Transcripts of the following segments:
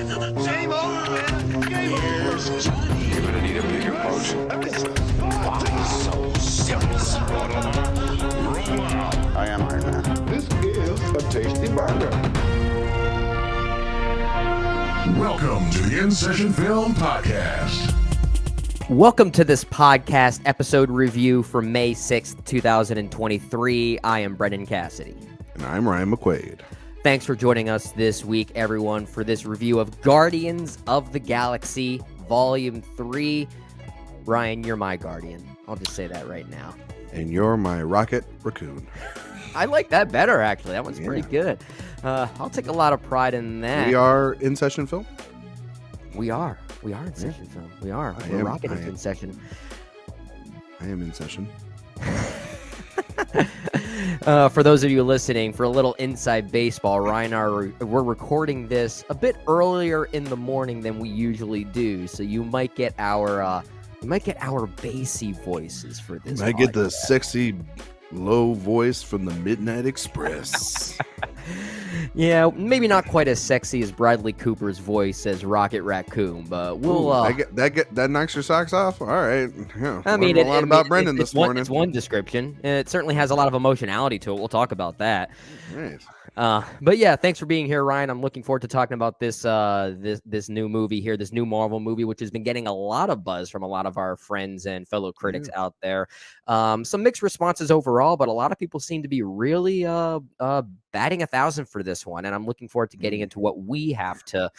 Game over, man. Game over. Johnny. You're gonna need a bigger boat. So serious. Roll out. I am Iron Man. This is a tasty burger. Welcome to the In Session Film Podcast. Welcome to this podcast episode review for May 6th, 2023. I am Brendan Cassidy. And I'm Ryan McQuaid. Thanks for joining us this week, everyone, for this review of Guardians of the Galaxy Volume 3. Ryan, you're my guardian. I'll just say that right now. And you're my Rocket Raccoon. I like that better, actually. That one's pretty good. I'll take a lot of pride in that. We are In Session Film? We are. We are in session, film. We are. We're rocking in session. I am in session. For those of you listening, for a little inside baseball, Ryan and I we're recording this a bit earlier in the morning than we usually do, so you might get our bassy voices for this. I get the sexy low voice from the Midnight Express. Yeah, maybe not quite as sexy as Bradley Cooper's voice as Rocket Raccoon, but we'll. That knocks your socks off. All right. Yeah, I mean, a lot about Brendan this morning. It's one description. It certainly has a lot of emotionality to it. We'll talk about that. Nice. But yeah, thanks for being here, Ryan. I'm looking forward to talking about this this new movie here, this new Marvel movie, which has been getting a lot of buzz from a lot of our friends and fellow critics out there. Some mixed responses overall, but a lot of people seem to be really batting 1,000 for this one, and I'm looking forward to getting into what we have to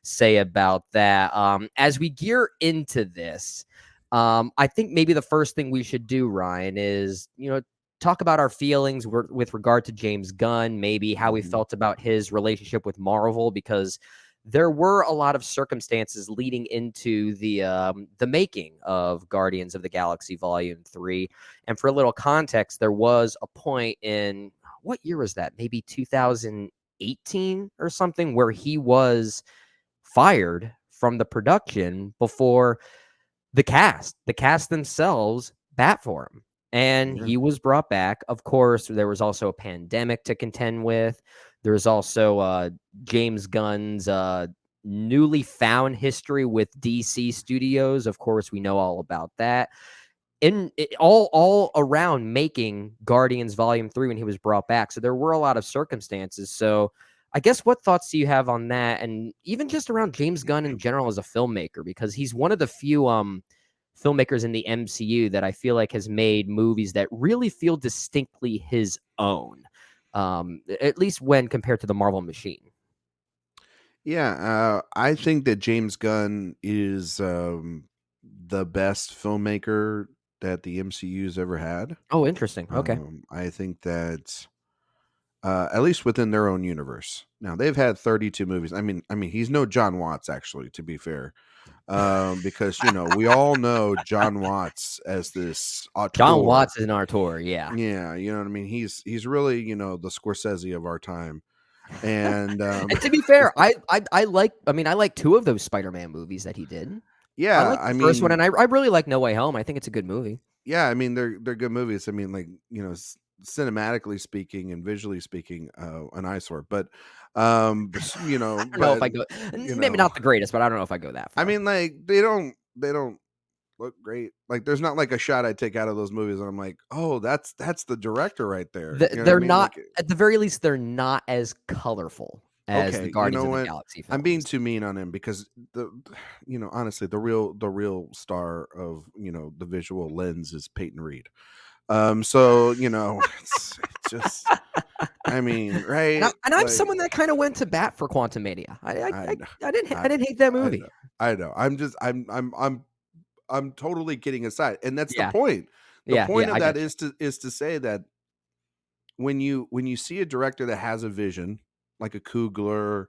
say about that. As we gear into this, I think maybe the first thing we should do, Ryan, is talk about our feelings with regard to James Gunn, maybe how we felt about his relationship with Marvel, because there were a lot of circumstances leading into the making of Guardians of the Galaxy Volume 3. And for a little context, there was a point in, what year was that? Maybe 2018 or something, where he was fired from the production before the cast themselves bat for him. And he was brought back. Of course, there was also a pandemic to contend with. There was also James Gunn's newly found history with DC Studios. Of course, we know all about that. All around making Guardians Volume 3 when he was brought back. So there were a lot of circumstances. So I guess what thoughts do you have on that? And even just around James Gunn in general as a filmmaker, because he's one of the few filmmakers in the MCU that I feel like has made movies that really feel distinctly his own, at least when compared to the Marvel machine. Yeah, I think that James Gunn is the best filmmaker that the MCU's ever had. Oh, interesting. Okay. I think that at least within their own universe. Now, they've had 32 movies. I mean, he's no John Watts, actually, to be fair. Because we all know John Watts as this auteur. John Watts is an auteur, yeah. Yeah, you know what I mean? He's really, the Scorsese of our time. And, and to be fair, I like two of those Spider-Man movies that he did. Yeah, I like the first one, and I really like No Way Home. I think it's a good movie. Yeah, I mean they're good movies. I mean, like, cinematically speaking and visually speaking, an eyesore. But I don't know if I go, maybe not the greatest, but I don't know if I go that far. I mean, like, they don't look great. Like, there's not like a shot I take out of those movies and I'm like, oh, that's the director right there. They're not, like, at the very least, they're not as colorful as the Guardians of the Galaxy films. I'm being too mean on him because honestly, the real star of the visual lens is Peyton Reed. So it's just, I mean, right? And I'm someone that kind of went to bat for Quantumania. I didn't hate that movie. I know. I'm totally kidding aside, and that's the point. The point of that is to say that when you see a director that has a vision, like a Coogler,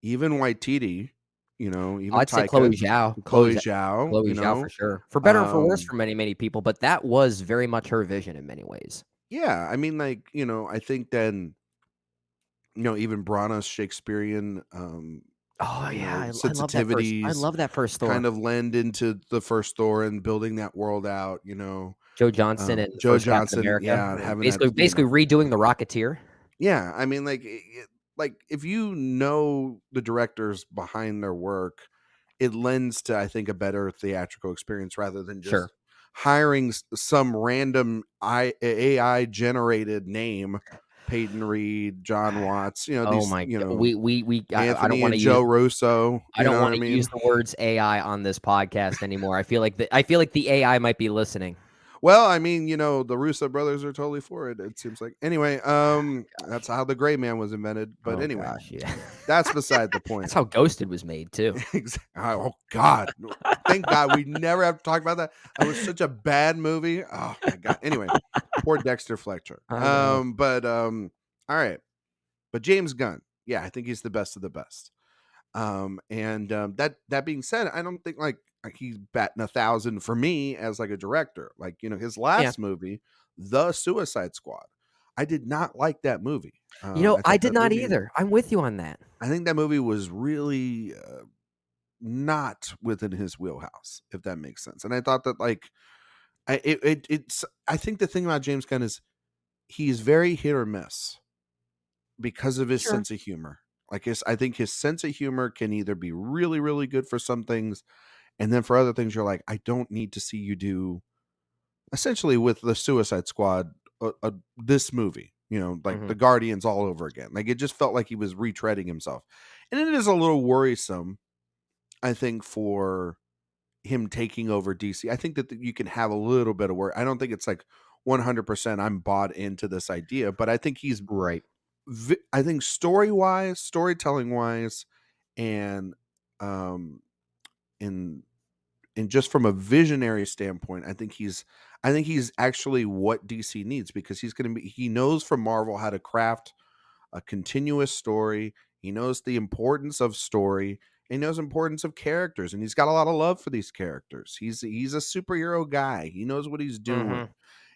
even Waititi, even I'd say Chloe Zhao. Chloe Zhao for sure. For better and for worse for many, many people, but that was very much her vision in many ways. Yeah, I mean, like, I think then, even Branagh's Shakespearean sensitivities. I love that first Thor. Kind of lend into the first Thor and building that world out, Joe Johnston and Joe Johnston, America. Yeah, basically redoing the Rocketeer. Yeah, I mean, like, like if you know the directors behind their work, it lends to, I think, a better theatrical experience rather than just Sure. hiring some random AI generated name, Peyton Reed, John Watts, Oh these, my god. I don't Anthony want and to use Joe Russo, I you don't know what want I to use mean? the words AI on this podcast anymore. I feel like the AI might be listening. Well, I mean, the Russo brothers are totally for it. It seems like. Anyway, that's how the gray man was invented. But Oh anyway, gosh, yeah. that's beside the That's point. how Ghosted was made too. Oh God! Thank God we never have to talk about that. That was such a bad movie. Oh my God. Anyway, poor Dexter Fletcher. I know. All right. But James Gunn, yeah, I think he's the best of the best. That being said, I don't think like he's batting 1,000 for me as like a director. Like his Yeah. last movie, The Suicide Squad, I did not like that movie. I I thought did that not movie. either. I'm with you on that. I think that movie was really not within his wheelhouse, if that makes sense. And I thought that like it's. I think the thing about James Gunn is he's very hit or miss because of his Sure. sense of humor. I think his sense of humor can either be really, really good for some things, and then for other things, you're like, I don't need to see you do. Essentially, with the Suicide Squad, this movie, like Mhm. the Guardians all over again. Like it just felt like he was retreading himself, and it is a little worrisome. I think for him taking over DC, I think that you can have a little bit of work. I don't think it's like 100%. I'm bought into this idea, but I think he's Right. I think storytelling wise, and um, in just from a visionary standpoint, I think he's actually what DC needs because he knows from Marvel how to craft a continuous story. He knows the importance of story. He knows the importance of characters, and he's got a lot of love for these characters. He's a superhero guy. He knows what he's doing, Mhm.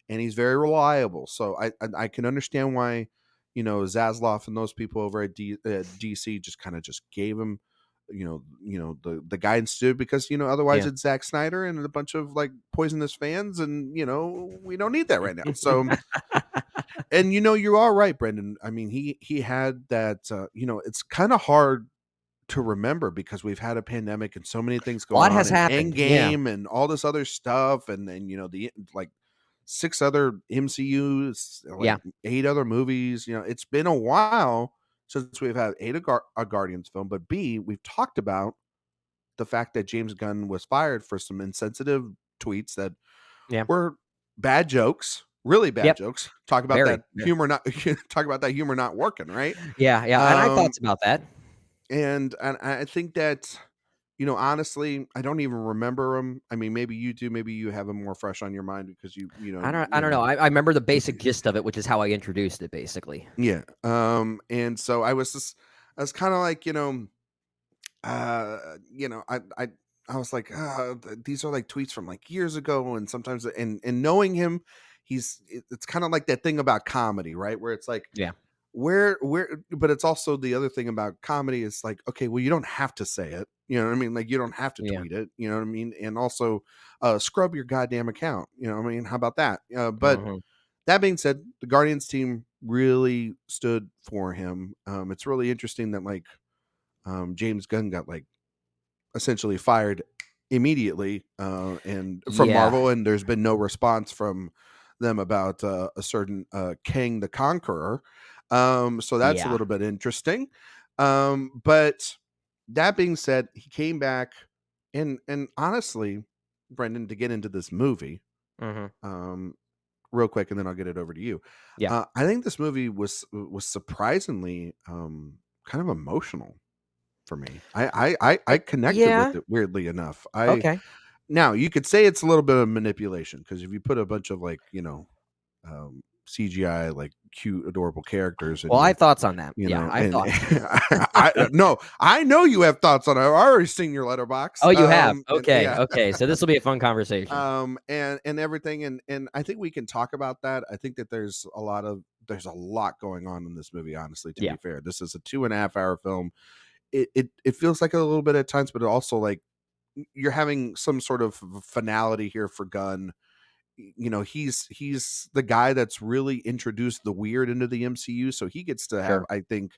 and he's very reliable. So I can understand why Zaslav and those people over at DC just kind of just gave him the guidance to do because otherwise Yeah. it's Zack Snyder and a bunch of like poisonous fans, and we don't need that right now. So and you're all right, Brendan. I mean, he had that. It's kind of hard to remember because we've had a pandemic and so many things A go lot on, has and happened. Yeah. Endgame and all this other stuff, and then the like 6 other MCUs, like Yeah. 8 other movies. It's been a while since we've had a Guardians film, but B, we've talked about the fact that James Gunn was fired for some insensitive tweets that Yeah. were bad jokes, really bad Yep. jokes. Talk about Very. that humor not talk about that humor not working, right? Yeah, yeah, and I have Um, thoughts about that. and I think that honestly, I don't even remember them. I mean, maybe you do. Maybe you have them more fresh on your mind because I don't know. I remember the basic gist of it, which is how I introduced it, basically. yeah. And so I was kind of like, I was like, these are like tweets from like years ago, and sometimes, and knowing him, it's kind of like that thing about comedy, right? Where it's like, Yeah. but it's also the other thing about comedy is like, okay, well, you don't have to say it, you know what I mean? Like, you don't have to Yeah. tweet it, you know what I mean? And also, scrub your goddamn account, you know what I mean? How about that? But Mhm. that being said, the Guardians team really stood for him. It's really interesting that like James Gunn got like essentially fired immediately and from Yeah. Marvel, and there's been no response from them about a certain Kang the Conqueror. So that's a Yeah. little bit interesting. But that being said, he came back, and honestly, Brendan, to get into this movie, Mhm. um, real quick, and then I'll get it over to you. Yeah. I think this movie was surprisingly kind of emotional for me. I connected with Yeah. it weirdly enough. I Okay. Now you could say it's a little bit of manipulation because if you put a bunch of like CGI like cute adorable characters and Well, I have thoughts on that. Yeah, I have and thoughts. I know you have thoughts on it. I've already seen your letterbox. Oh, you have? And Okay, yeah. okay, so this will be a fun conversation. And everything, and I think we can talk about that. I think that there's a lot going on in this movie, honestly, to Yeah. be fair. This is a 2.5 hour film. It feels like a little bit at times, but it also like you're having some sort of finality here for Gunn. He's the guy that's really introduced the weird into the MCU, so he gets to have, Sure. I think,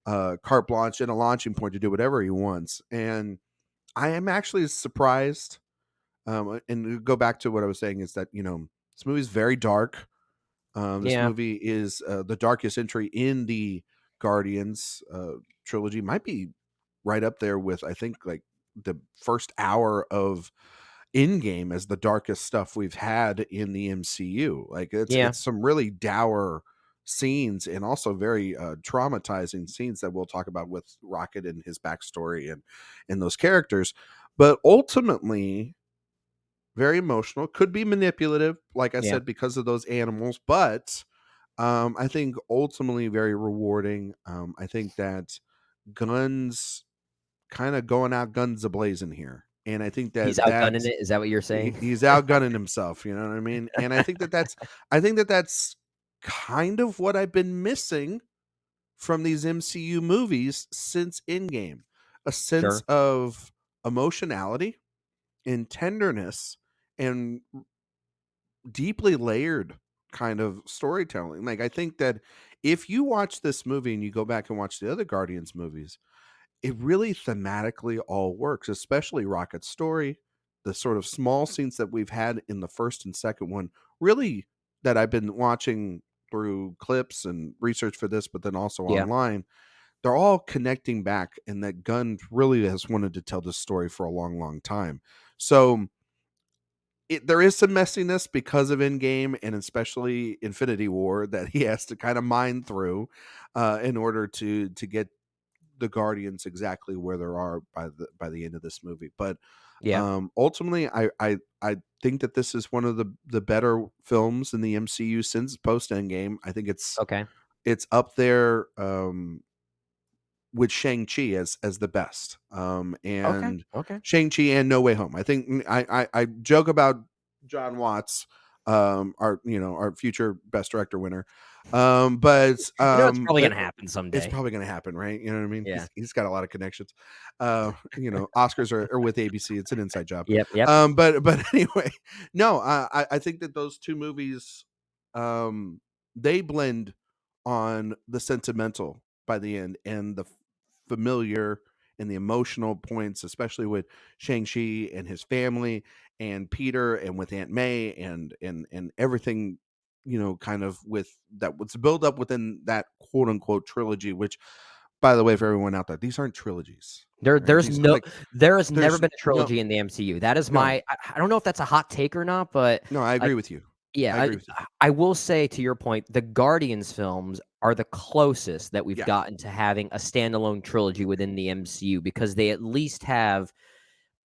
carte blanche and a launching point to do whatever he wants. And I am actually surprised. And to go back to what I was saying is that, this movie is very dark. This Yeah. movie is the darkest entry in the Guardians trilogy. Might be right up there with, I think, like the first hour of Endgame as the darkest stuff we've had in the MCU. Like Yeah. it's some really dour scenes and also very traumatizing scenes that we'll talk about with Rocket and his backstory and those characters. But ultimately, very emotional, could be manipulative, like I Yeah. said, because of those animals, but I think ultimately very rewarding. I think that Gunn's kind of going out guns a-blazing here. And I think He's that outgunning it. Is that what you're saying? he's outgunning himself, you know what I mean? And I think that's kind of what I've been missing from these MCU movies since Endgame. A sense Sure. of emotionality and tenderness and deeply layered kind of storytelling. Like I think that if you watch this movie and you go back and watch the other Guardians movies, it really thematically all works, especially Rocket's story, the sort of small scenes that we've had in the first and second one, really that I've been watching through clips and research for this, but then also Yeah. online. They're all connecting back, and that Gunn really has wanted to tell this story for a long, long time. So there is some messiness because of Endgame and especially Infinity War that he has to kind of mine through in order to get the Guardians exactly where they are by the end of this movie. But Yeah. ultimately, I think that this is one of the better films in the MCU since post Endgame. I think Okay. it's up there with Shang-Chi as the best. Okay. And Okay. Shang-Chi and No Way Home. I think I joke about John Watts, our future best director winner. But It's probably gonna happen it's someday. probably gonna happen, right? You know what I mean? Yeah. He's got a lot of connections. Oscars are with ABC. It's an inside job. Yep. Yep. But anyway, no, I think that those two movies, they blend on the sentimental by the end and the familiar and the emotional points, especially with Shang-Chi and his family and Peter and with Aunt May and everything, kind of with that was built up within that quote unquote trilogy, which by the way, for everyone out there, these aren't trilogies. Right? There's These no like there has never there's been a no trilogy in the MCU. That is no I don't know if that's a hot take or not, but no, I like agree with you. yeah, I agree with you. I will say to your point, the Guardians films are the closest that we've Yeah. gotten to having a standalone trilogy within the MCU because they at least have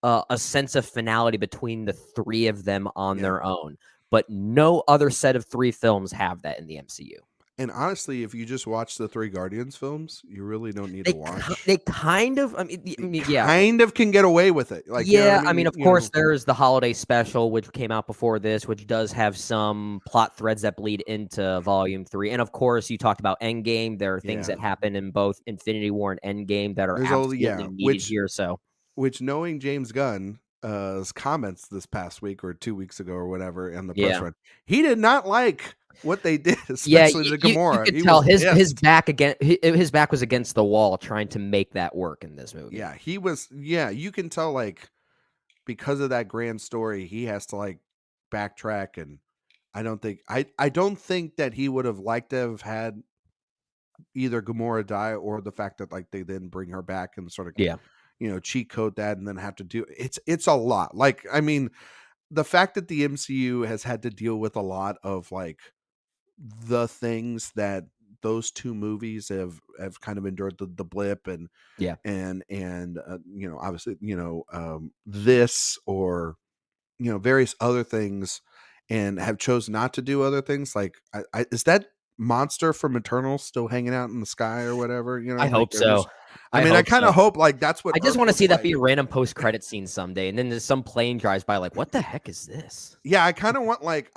a sense of finality between the three of them on Yeah. their own. But no other set of three films have that in the MCU. And honestly, if you just watch the three Guardians films, you really don't need to watch. They kind of You yeah. kind of can get away with it. Like, you know what Yeah, I I mean, mean? of course, there's the holiday special, which came out before this, which does have some plot threads that bleed into Volume 3. And of course, you talked about Endgame. There are things Yeah. that happen in both Infinity War and Endgame that are There's all absolutely needed which here. So, knowing James Gunn comments this past week or 2 weeks ago or whatever in the press yeah. run, he did not like what they did, Yeah, especially to you Gamora. could He tell was his pissed. back his back was against the wall trying to make that work in this movie. Yeah, he was. Yeah, you can tell, like, because of that grand story, he has to like backtrack, and I don't think that he would have liked to have had either Gamora die or the fact that like they then bring her back and sort of Yeah. cheat code that and then have to do it's a lot. Like, I mean, the fact that the MCU has had to deal with a lot of like the things that those two movies have kind of endured, the blip Yeah. and obviously this or various other things, and have chose not to do other things. Like, is that monster from Eternal still hanging out in the sky or whatever? I Like hope so. I I mean, I hope kind so. of hope like that's what I just Earth want to see looks that like. be a random post-credit scene someday, and then there's some plane drives by like, "What the heck is this?" Yeah, I kind of want like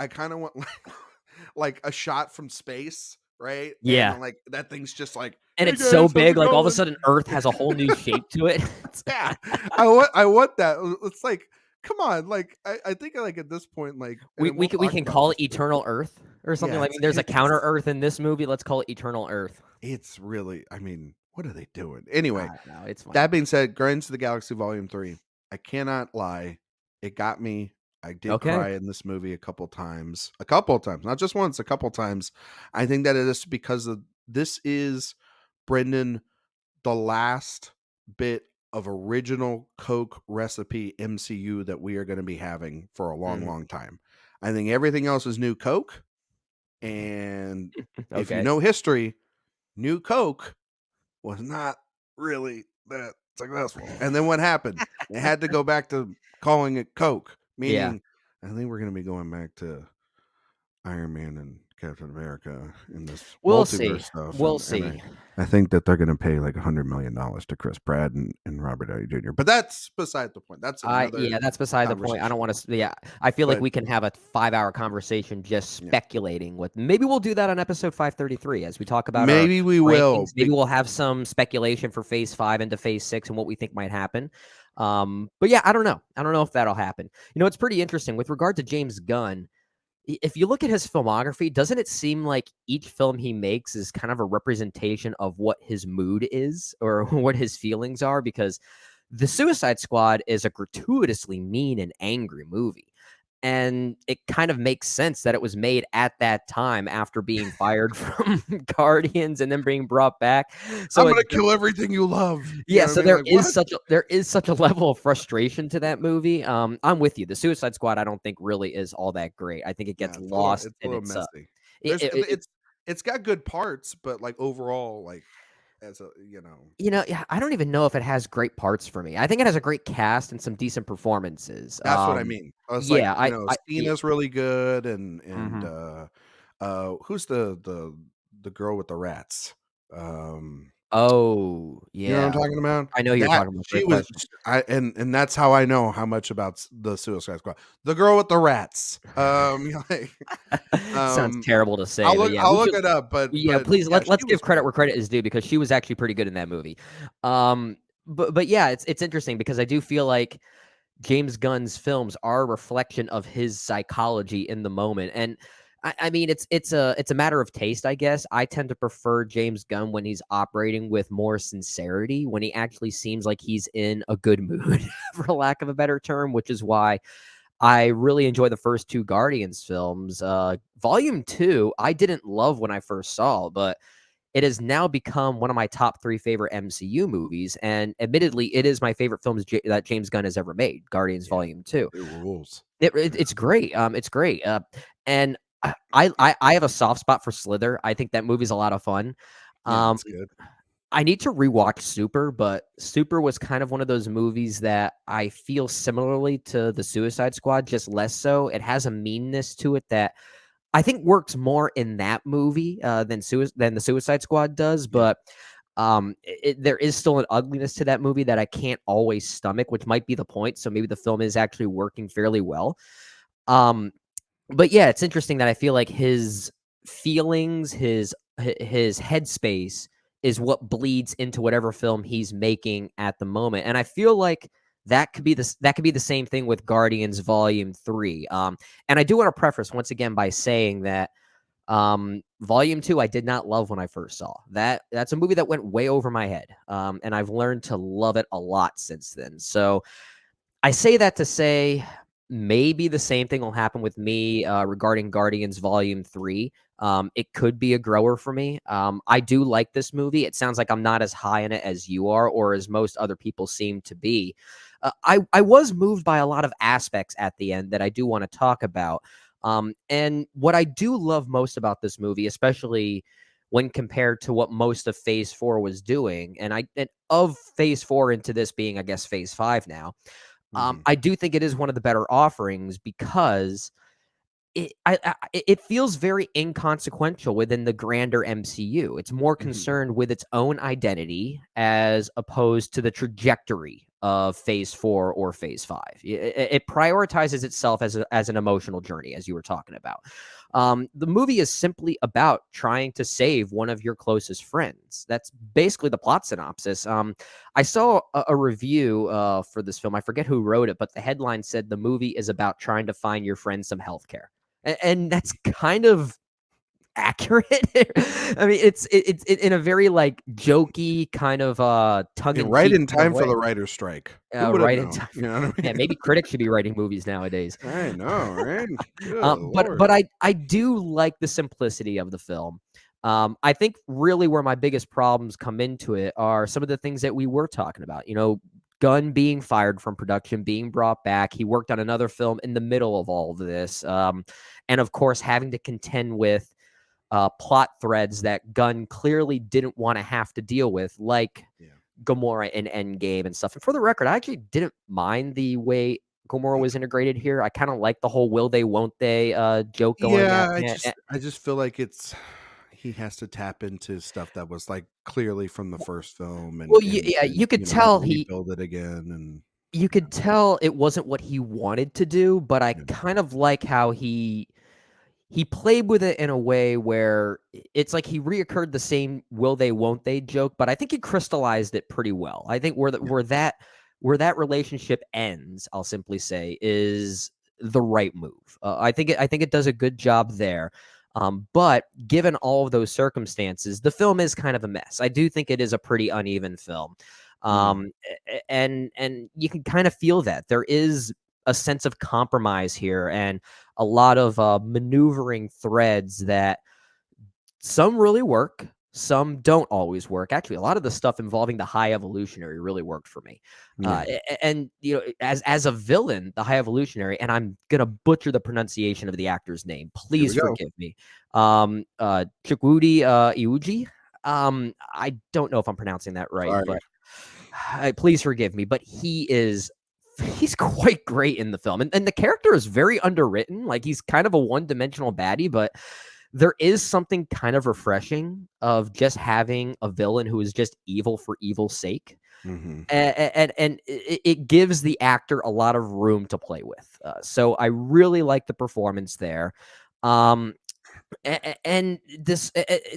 like a shot from space, right? And Yeah. like that thing's just like, And hey it's so guys, how's big, it like, all of a going? sudden, Earth has a whole new shape to it. Yeah, I want that. It's like, come on, like I think like at this point, like, and then we'll We talk can about call this, it but Eternal Earth or something yeah, like I mean, there's a it's counter Earth in this movie, let's call it Eternal Earth. it's really, I mean, What are they doing? Anyway, I don't know. It's fine. that being said, Guardians of the Galaxy Volume 3, I cannot lie. It got me. I did Okay. cry in this movie a couple times, not just once, a couple times. I think that it is because this is, Brendan, the last bit of original Coke recipe MCU that we are going to be having for a long, long time. I think everything else is new Coke. And if you Okay. know history, new Coke was not really that successful. And then what happened? They had to go back to calling it Coke, Yeah. meaning I think we're going to be going back to Iron Man and Captain America in this We'll multiverse see. stuff. We'll And see. I think that they're going to pay like $100 million to Chris Pratt and Robert Downey Jr. But that's beside the point. That's another Yeah, that's beside the point. I don't want to. Yeah, I feel like But- we can have a 5-hour conversation just speculating with. Maybe we'll do that on episode 533 as we talk about. Maybe our we will. rankings. Maybe we'll have some speculation for Phase 5 into Phase 6 and what we think might happen. But yeah, I don't know. I don't know if that'll happen. You know, it's pretty interesting with regard to James Gunn. If you look at his filmography, doesn't it seem like each film he makes is kind of a representation of what his mood is or what his feelings are? Because The Suicide Squad is a gratuitously mean and angry movie. And it kind of makes sense that it was made at that time after being fired from Guardians and then being brought back. So I'm going to kill everything you love. Yeah, You know so what I mean? there Like, is such a level of frustration to that movie. I'm with you. The Suicide Squad, I don't think really is all that great. I think it gets lost it's a and little it's messy. it, It's got good parts, but like overall, like as a yeah, I don't even know if it has great parts for me. I think it has a great cast and some decent performances. that's what I mean. I was Yeah, like, Cena's really good, and Mhm. who's the girl with the rats? Oh, You know what I'm yeah. talking about? I know you're That talking about. she Great was, question. and that's how I know how much about the Suicide Squad. The girl with the rats. Like, Sounds terrible to say, I'll but look. yeah, I'll we look should. it up. But Yeah, please yeah, let's she give was credit great. where credit is due because she was actually pretty good in that movie. But yeah, it's interesting because I do feel like James Gunn's films are a reflection of his psychology in the moment. And I mean, it's a matter of taste, I guess. I tend to prefer James Gunn when he's operating with more sincerity, when he actually seems like he's in a good mood, for lack of a better term, which is why I really enjoy the first two Guardians films. Volume 2, I didn't love when I first saw, but it has now become one of my top 3 favorite MCU movies, and admittedly, it is my favorite films that James Gunn has ever made, Guardians Volume 2. It rules. It's great, it's great, and I have a soft spot for Slither. I think that movie's a lot of fun. Yeah, it's good. I need to rewatch Super, but Super was kind of one of those movies that I feel similarly to The Suicide Squad, just less so. It has a meanness to it that I think works more in that movie than the Suicide Squad does, but there is still an ugliness to that movie that I can't always stomach, which might be the point. So maybe the film is actually working fairly well. But yeah, it's interesting that I feel like his feelings, his headspace is what bleeds into whatever film he's making at the moment. And I feel like that could be the same thing with Guardians Volume 3. And I do want to preface once again by saying that Volume 2 I did not love when I first saw. That's a movie that went way over my head. And I've learned to love it a lot since then. So I say that to say maybe the same thing will happen with me regarding Guardians Volume 3. It could be a grower for me. I do like this movie. It sounds like I'm not as high in it as you are or as most other people seem to be. I was moved by a lot of aspects at the end that I do want to talk about. And what I do love most about this movie, especially when compared to what most of Phase 4 was doing, and of Phase 4 into this being, I guess, Phase 5 now, I do think it is one of the better offerings because it feels very inconsequential within the grander MCU. It's more concerned with its own identity as opposed to the trajectory of Phase 4 or Phase 5. It prioritizes itself as an emotional journey, as you were talking about. The movie is simply about trying to save one of your closest friends. That's basically the plot synopsis. I saw a review for this film. I forget who wrote it, but the headline said the movie is about trying to find your friend some health care. And that's kind of accurate. I mean, it's in a very like jokey kind of tongue in And right cheek in kind of time for way. the writer's strike. Who would have Right in known? time. You know what I Yeah, mean? maybe critics should be writing movies nowadays. I know, right? Good But Lord. I do like the simplicity of the film. I think really where my biggest problems come into it are some of the things that we were talking about. You know, Gunn being fired from production, being brought back. He worked on another film in the middle of all of this, and of course having to contend with plot threads that Gunn clearly didn't want to have to deal with, like Yeah. Gamora and Endgame and stuff. And for the record, I actually didn't mind the way Gamora was integrated here. I kind of like the whole will they, won't they joke going Yeah, at. I just feel like he has to tap into stuff that was like clearly from the first film Well, and yeah, you could you know, tell rebuild it again and you could tell it wasn't what he wanted to do, but I yeah. kind of like how he played with it in a way where it's like he reoccurred the same will they won't they joke, but I think he crystallized it pretty well. I think where that relationship ends, I'll simply say, is the right move. I think it does a good job there. But given all of those circumstances, the film is kind of a mess. I do think it is a pretty uneven film. Mm. And you can kind of feel that there is a sense of compromise here and a lot of maneuvering threads that some really work, some don't always work. Actually, a lot of the stuff involving the High Evolutionary really worked for me. Yeah. And you know, as a villain, the High Evolutionary, and I'm gonna butcher the pronunciation of the actor's name. Here we Please go. forgive me. Chukwudi Iuji. I don't know if I'm pronouncing that right, Sorry. but please forgive me. But he's quite great in the film. And the character is very underwritten. Like he's kind of a one-dimensional baddie, but there is something kind of refreshing of just having a villain who is just evil for evil's sake. Mm-hmm. And it gives the actor a lot of room to play with. So I really like the performance there. And this,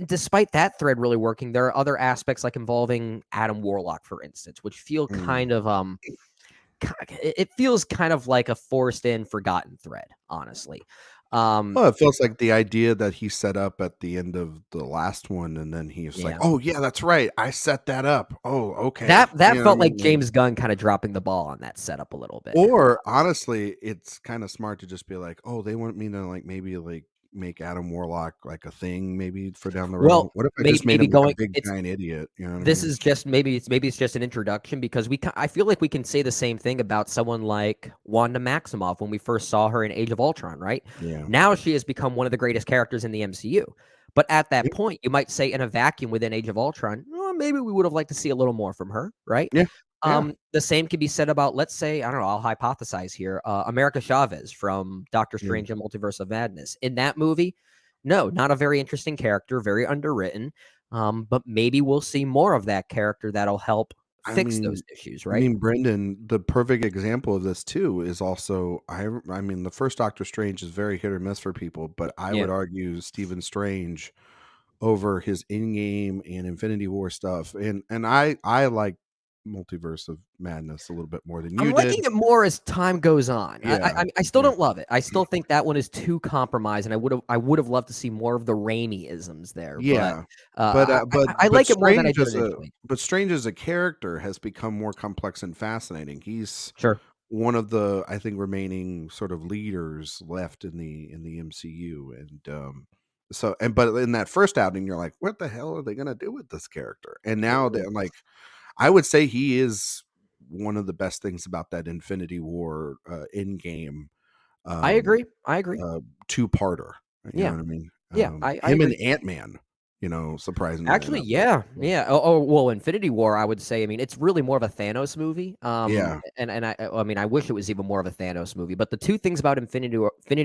despite that thread really working, there are other aspects like involving Adam Warlock, for instance, which feel kind of it feels kind of like a forced in forgotten thread, honestly. Well, it feels like the idea that he set up at the end of the last one, and then he's like, Yeah. "Oh yeah, that's right, I set that up." Oh, okay. That You know what I felt like mean? James Gunn kind of dropping the ball on that setup a little bit. Or honestly, it's kind of smart to just be like, "Oh, they want me to like maybe like make Adam Warlock like a thing maybe for down the road. Well, What if I just made maybe him like going a big it's giant idiot?" You know what I this mean? is just maybe it's just an introduction because I feel like we can say the same thing about someone like Wanda Maximoff when we first saw her in Age of Ultron, right? Yeah. Now she has become one of the greatest characters in the MCU. But at that Yeah. point, you might say in a vacuum within Age of Ultron, well, maybe we would have liked to see a little more from her, right? Yeah. Yeah. The same can be said about, let's say, I don't know, I'll hypothesize here, America Chavez from Doctor Yeah. Strange and Multiverse of Madness. In that movie, no, not a very interesting character, very underwritten. But maybe we'll see more of that character that'll help I fix mean, those issues, right? Brendan, the perfect example of this too is also I mean, the first Doctor Strange is very hit or miss for people, but I Yeah. would argue Stephen Strange over his in-game and Infinity War stuff, and I like Multiverse of Madness a little bit more than I'm you did. liking it more as time goes on. Yeah, I still yeah, don't love it. I still think that one is too compromised, and I would have loved to see more of the Raimi-isms there. But yeah. But I like it more than I did initially. Strange as a character has become more complex and fascinating. He's Sure. one of the I think remaining sort of leaders left in the MCU, and but in that first outing, you're like, what the hell are they gonna do with this character? And now Mm. they're like, I would say he is one of the best things about that Infinity War in game I agree. I agree. two-parter. You know Yeah. what I mean? Yeah. I Him and agree. Ant-Man, surprisingly Actually, enough. yeah, yeah. Well, Infinity War, I would say. I mean, it's really more of a Thanos movie. Yeah, And I mean, I wish it was even more of a Thanos movie. But the two things about Infinity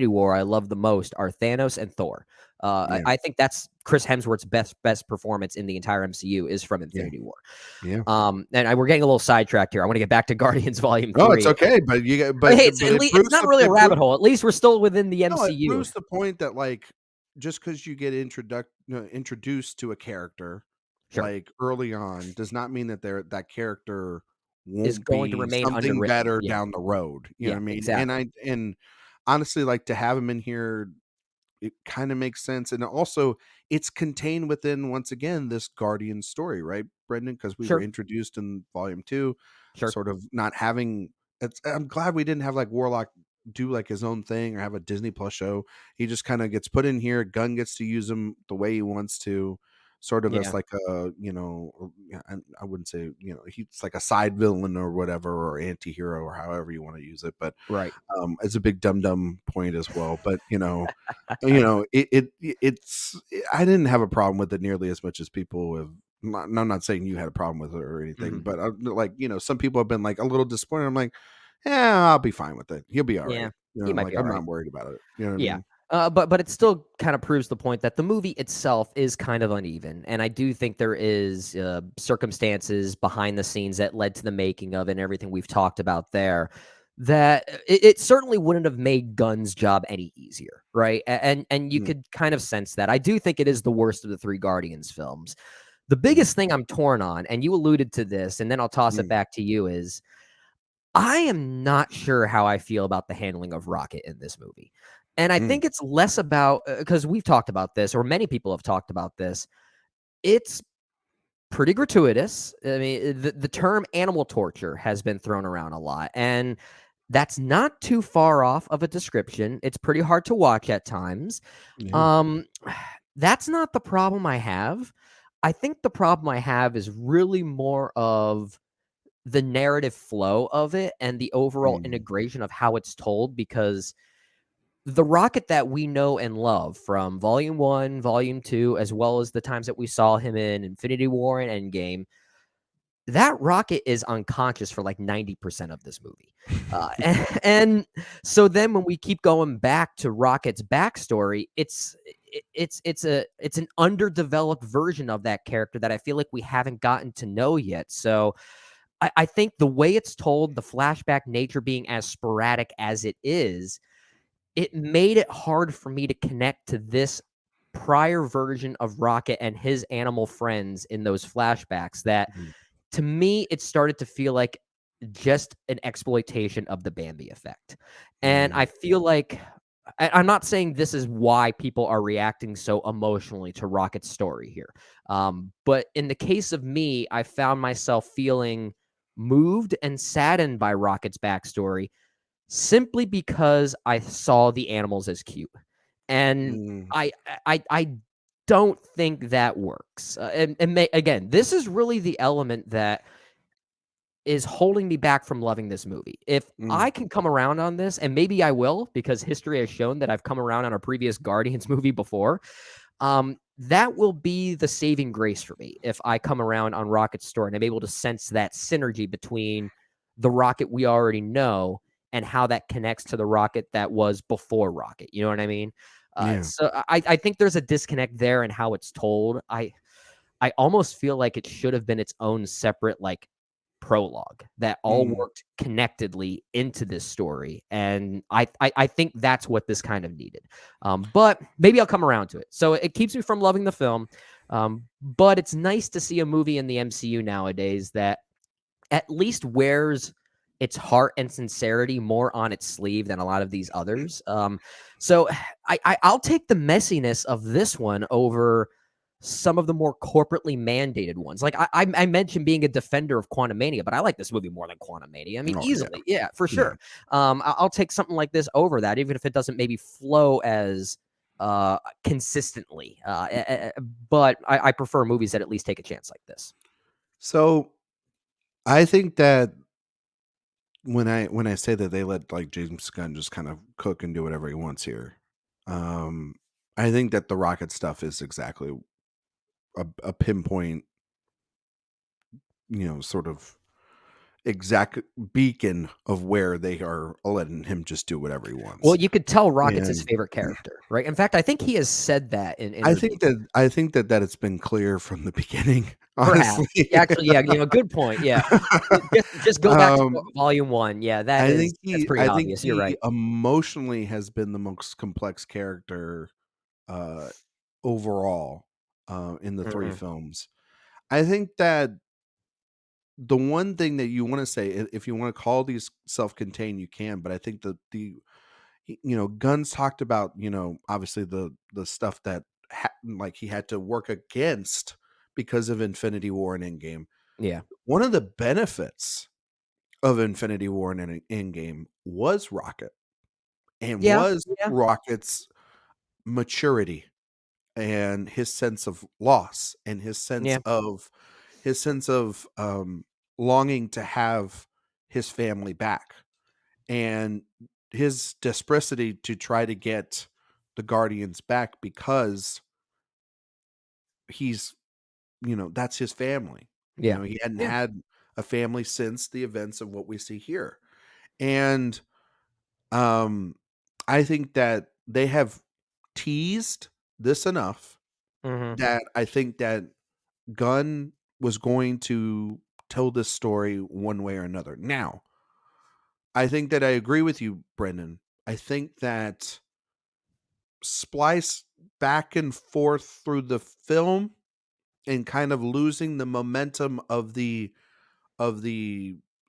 War I love the most are Thanos and Thor. yeah, I think that's Chris Hemsworth's best performance in the entire MCU is from yeah, Infinity War. yeah. We're getting a little sidetracked here. I want to get back to Guardians Volume No, it's 3. okay, but you got, But hey, but it it's proves not really a it rabbit proves hole. At least we're still within the no, it MCU. proves the point that like just because you get introduced to a character Sure. like early on does not mean that that character Is won't going to be remain something underwritten. better Yeah. down the road. You know Yeah, what I mean? exactly. And honestly, like to have him in here it kind of makes sense, and also it's contained within, once again, this Guardian story, right, Brendan? Because we were Sure, introduced in volume 2, sure. sort of not having. I'm glad we didn't have like Warlock do like his own thing or have a Disney Plus show. He just kind of gets put in here. Gunn gets to use him the way he wants to, sort of as Yeah, like a, yeah, I wouldn't say, he's like a side villain or whatever, or anti-hero, or however you want to use it, but right. it's a big dum-dum point as well. But it's I didn't have a problem with it nearly as much as people have. I'm not saying you had a problem with it or anything, Mhm. but like, some people have been like a little disappointed. I'm like, yeah, I'll be fine with it. He'll be all Yeah, right. he might be Like, all I'm right. not worried about it. You know what I Yeah. mean? But it still kind of proves the point that the movie itself is kind of uneven, and I do think there is circumstances behind the scenes that led to the making of it and everything we've talked about there. That it certainly wouldn't have made Gunn's job any easier, right? And you Mm, could kind of sense that. I do think it is the worst of the three Guardians films. The mm, biggest thing I'm torn on, and you alluded to this, and then I'll toss it mm, back to you, is I am not sure how I feel about the handling of Rocket in this movie. And I mm, think it's less about because we've talked about this, or many people have talked about this. It's pretty gratuitous. I mean, the term animal torture has been thrown around a lot, and that's not too far off of a description. It's pretty hard to watch at times. yeah. Um, that's not the problem I have. I think the problem I have is really more of the narrative flow of it and the overall Mm, integration of how it's told, because the Rocket that we know and love from Volume 1, Volume 2, as well as the times that we saw him in Infinity War and Endgame, that Rocket is unconscious for like 90% of this movie. And so then when we keep going back to Rocket's backstory, it's an underdeveloped version of that character that I feel like we haven't gotten to know yet. So I think the way it's told, the flashback nature being as sporadic as it is, it made it hard for me to connect to this prior version of Rocket and his animal friends in those flashbacks that mm, to me it started to feel like just an exploitation of the Bambi effect. And mm, I feel like I'm not saying this is why people are reacting so emotionally to Rocket's story here. But in the case of me, I found myself feeling moved and saddened by Rocket's backstory simply because I saw the animals as cute. And mm, I don't think that works. Again, this is really the element that is holding me back from loving this movie. If mm, I can come around on this, and maybe I will, because history has shown that I've come around on a previous Guardians movie before, that will be the saving grace for me if I come around on Rocket's story and I'm able to sense that synergy between the Rocket we already know and how that connects to the Rocket that was before Rocket. You know what I mean? yeah. So I think there's a disconnect there in how it's told. I almost feel like it should have been its own separate like prologue that all Mm, worked connectedly into this story, and I think that's what this kind of needed. But maybe I'll come around to it. So it keeps me from loving the film, but it's nice to see a movie in the MCU nowadays that at least wears its heart and sincerity more on its sleeve than a lot of these others. So I'll take the messiness of this one over some of the more corporately mandated ones. Like I mentioned being a defender of Quantumania, but I like this movie more than Quantumania. I mean, oh yeah, easily, yeah, for yeah. sure. I'll take something like this over that, even if it doesn't maybe flow as consistently. But I prefer movies that at least take a chance like this. So I think that when I say that they let like James Gunn just kind of cook and do whatever he wants here, um, I think that the Rocket stuff is exactly a pinpoint, sort of exact beacon of where they are letting him just do whatever he Well, wants. you could tell Rocket's his And favorite character, right? In fact, I think he has said that in I interviews. think that it's been clear from the beginning, Perhaps. honestly. Actually, yeah, good point, yeah. Just go back to um, volume 1. Yeah, that's pretty I think obvious, you're he right. emotionally has been the most complex character uh overall in the three Mhm. films. I think that the one thing that you want to say, if you want to call these self-contained, you can, but I think that the Guns talked about, obviously the stuff that like he had to work against because of Infinity War and Endgame. Yeah. One of the benefits of Infinity War and Endgame was Rocket, and Yeah. was Yeah. Rocket's maturity and his sense of loss and his sense Yeah. of longing to have his family back, and his desperation to try to get the Guardians back because he's that's his family. Yeah. He hadn't Yeah. had a family since the events of what we see here. And um I think that they have teased this enough Mhm. that I think that Gunn was going to tell this story one way or another. Now, I think that I agree with you, Brendan. I think that splice back and forth through the film and kind of losing the momentum of the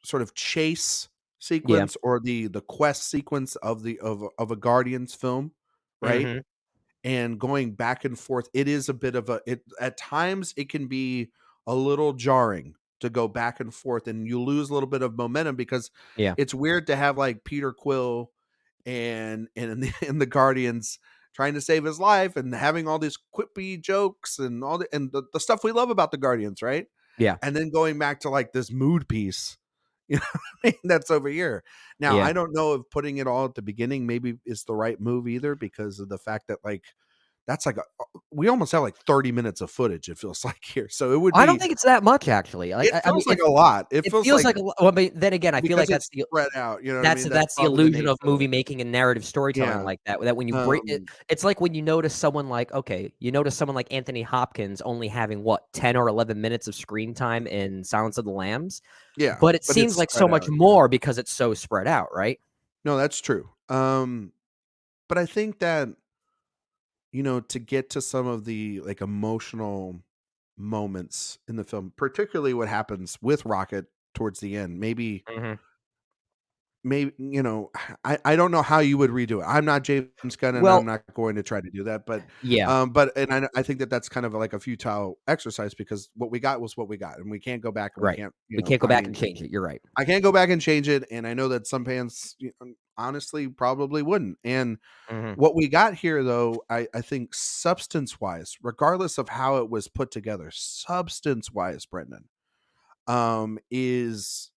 sort of chase Yeah. sequence or the quest sequence of a Guardians film, right? Mhm. And going back and forth, it is a bit of a it at times it can be a little jarring to go back and forth, and you lose a little bit of momentum because Yeah. it's weird to have like Peter Quill and and the Guardians trying to save his life and having all these quippy jokes and the stuff we love about the Guardians, right? Yeah. And then going back to like this mood piece, what I mean? That's over here. Now, Yeah. I don't know if putting it all at the beginning maybe is the right move either, because of the fact that like that's like we almost have like 30 minutes of footage, it feels like here. So it would I don't be think it's that much actually. Like, it I mean, feels like a lot. It it feels feels like like a well, but then again, I feel like because it's spread out, you know what I mean? That's that's the probably the illusion of nature of movie it. making and narrative storytelling Yeah. like that. That when you break it, Um it's like when you notice someone like you notice someone like Anthony Hopkins only having what 10 or 11 minutes of screen time in Silence of the Lambs, yeah, but it but it's seems like so spread much out. more because it's so spread out, right? No, that's true. But I think that to get to some of the like emotional moments in the film, particularly what happens with Rocket towards the end, Mhm. maybe I don't know how you would redo it. I'm not James Gunn, and I'm Well, not going to try to do that. But yeah, I think that that's kind of like a futile exercise, because what we got was what we got, and we can't go back and we right. can't We can't go I back mean and change it. You're right. I can't go back and change it, and I know that some fans honestly probably wouldn't. And Mhm. what we got here, though, I think substance wise, regardless of how it was put together, substance wise, Brendan, is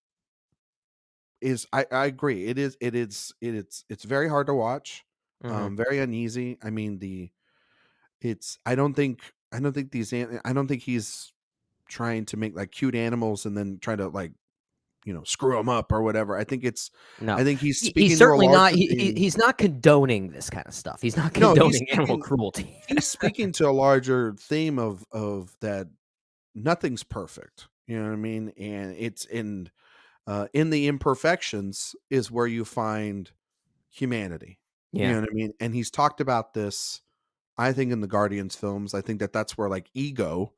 I agree. It's very hard to watch, Mhm. very uneasy. I mean it's I don't think he's trying to make like cute animals and then try to like screw them up or whatever. No. I think he's He's speaking to a certainly not larger theme. he's not condoning this kind of stuff. He's not No, condoning animal cruelty. he's speaking to a larger theme of that nothing's perfect. You know what I mean? And it's in the imperfections is where you find humanity. You Yeah. know what I mean? And he's talked about this, I think, in the Guardians films. I think that that's where like ego,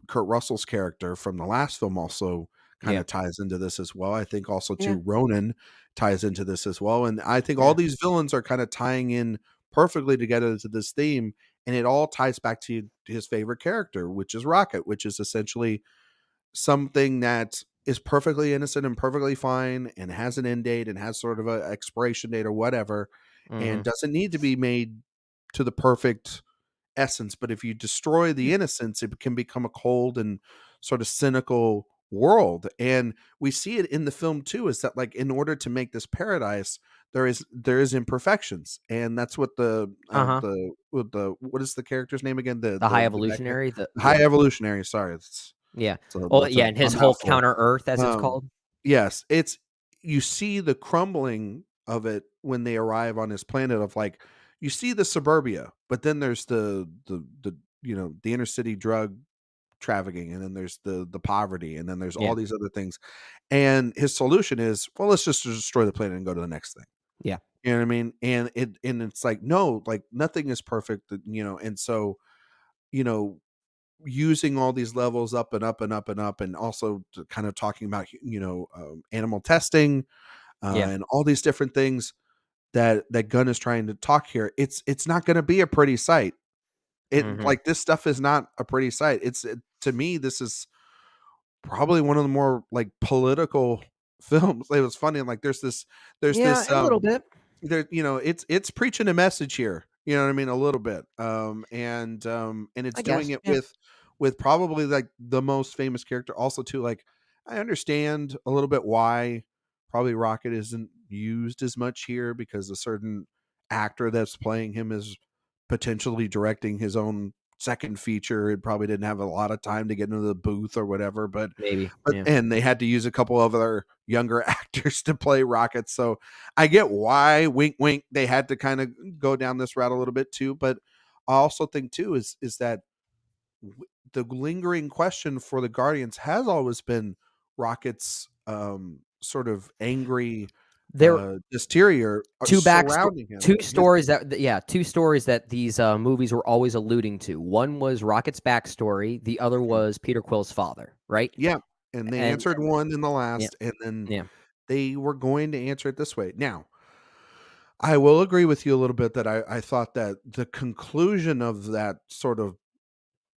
Kurt Russell's character from the last film also kind Yeah. of ties into this as well. I think also Yeah. too Ronan ties into this as well. And I think all Yeah. these villains are kind of tying in perfectly together to this theme. And it all ties back to his favorite character, which is Rocket, which is essentially something that is perfectly innocent and perfectly fine and has an end date and has sort of a expiration date or whatever, and Mhm. doesn't need to be made to the perfect essence. But if you destroy the innocence, it can become a cold and sort of cynical world. And we see it in the film too, is that like in order to make this paradise, there is imperfections. And that's what Uh-huh. what is the character's name again? The High The bad guy? Evolutionary, High Evolutionary. Sorry, yeah. so Well, that's yeah, and a his whole mouthful. Counter Earth, as it's Um, called. yes, it's you see the crumbling of it when they arrive on his planet of like you see the suburbia, but then there's the inner city drug trafficking, and then there's the poverty, and then there's Yeah. all these other things. And his solution is, well, let's just destroy the planet and go to the next thing. Yeah. You know what I mean? And it's like, no, like nothing is perfect, and so, you know, using all these levels up and up and up and up, and also kind of talking about animal testing Yeah. and all these different things. that Gunn is trying to talk here. It's not going to be a pretty sight. Mhm. Like, this stuff is not a pretty sight. To me, this is probably one of the more like political films. It was funny. Like, there's Yeah, this a little bit. there, it's preaching a message here. You know what I mean? A little bit. And I it's doing guess. it Yeah. with probably like the most famous character. Also, too, like, I understand a little bit why probably Rocket isn't used as much here, because a certain actor that's playing him is potentially directing his own second feature. It probably didn't have a lot of time to get into the booth or whatever, Maybe. but Yeah. and they had to use a couple of other younger actors to play Rocket. So I get why, wink wink, they had to kind of go down this route a little bit too. But I also think too is that the lingering question for the Guardians has always been Rocket's sort of angry There exterior two surrounding him. two stories two stories that these movies were always alluding to. One was Rocket's backstory, the other was Peter Quill's father, right? Yeah, and they And answered one in the yeah, last, and then yeah. they were going to answer it this way. Now, I will agree with you a little bit that I thought that the conclusion of that sort of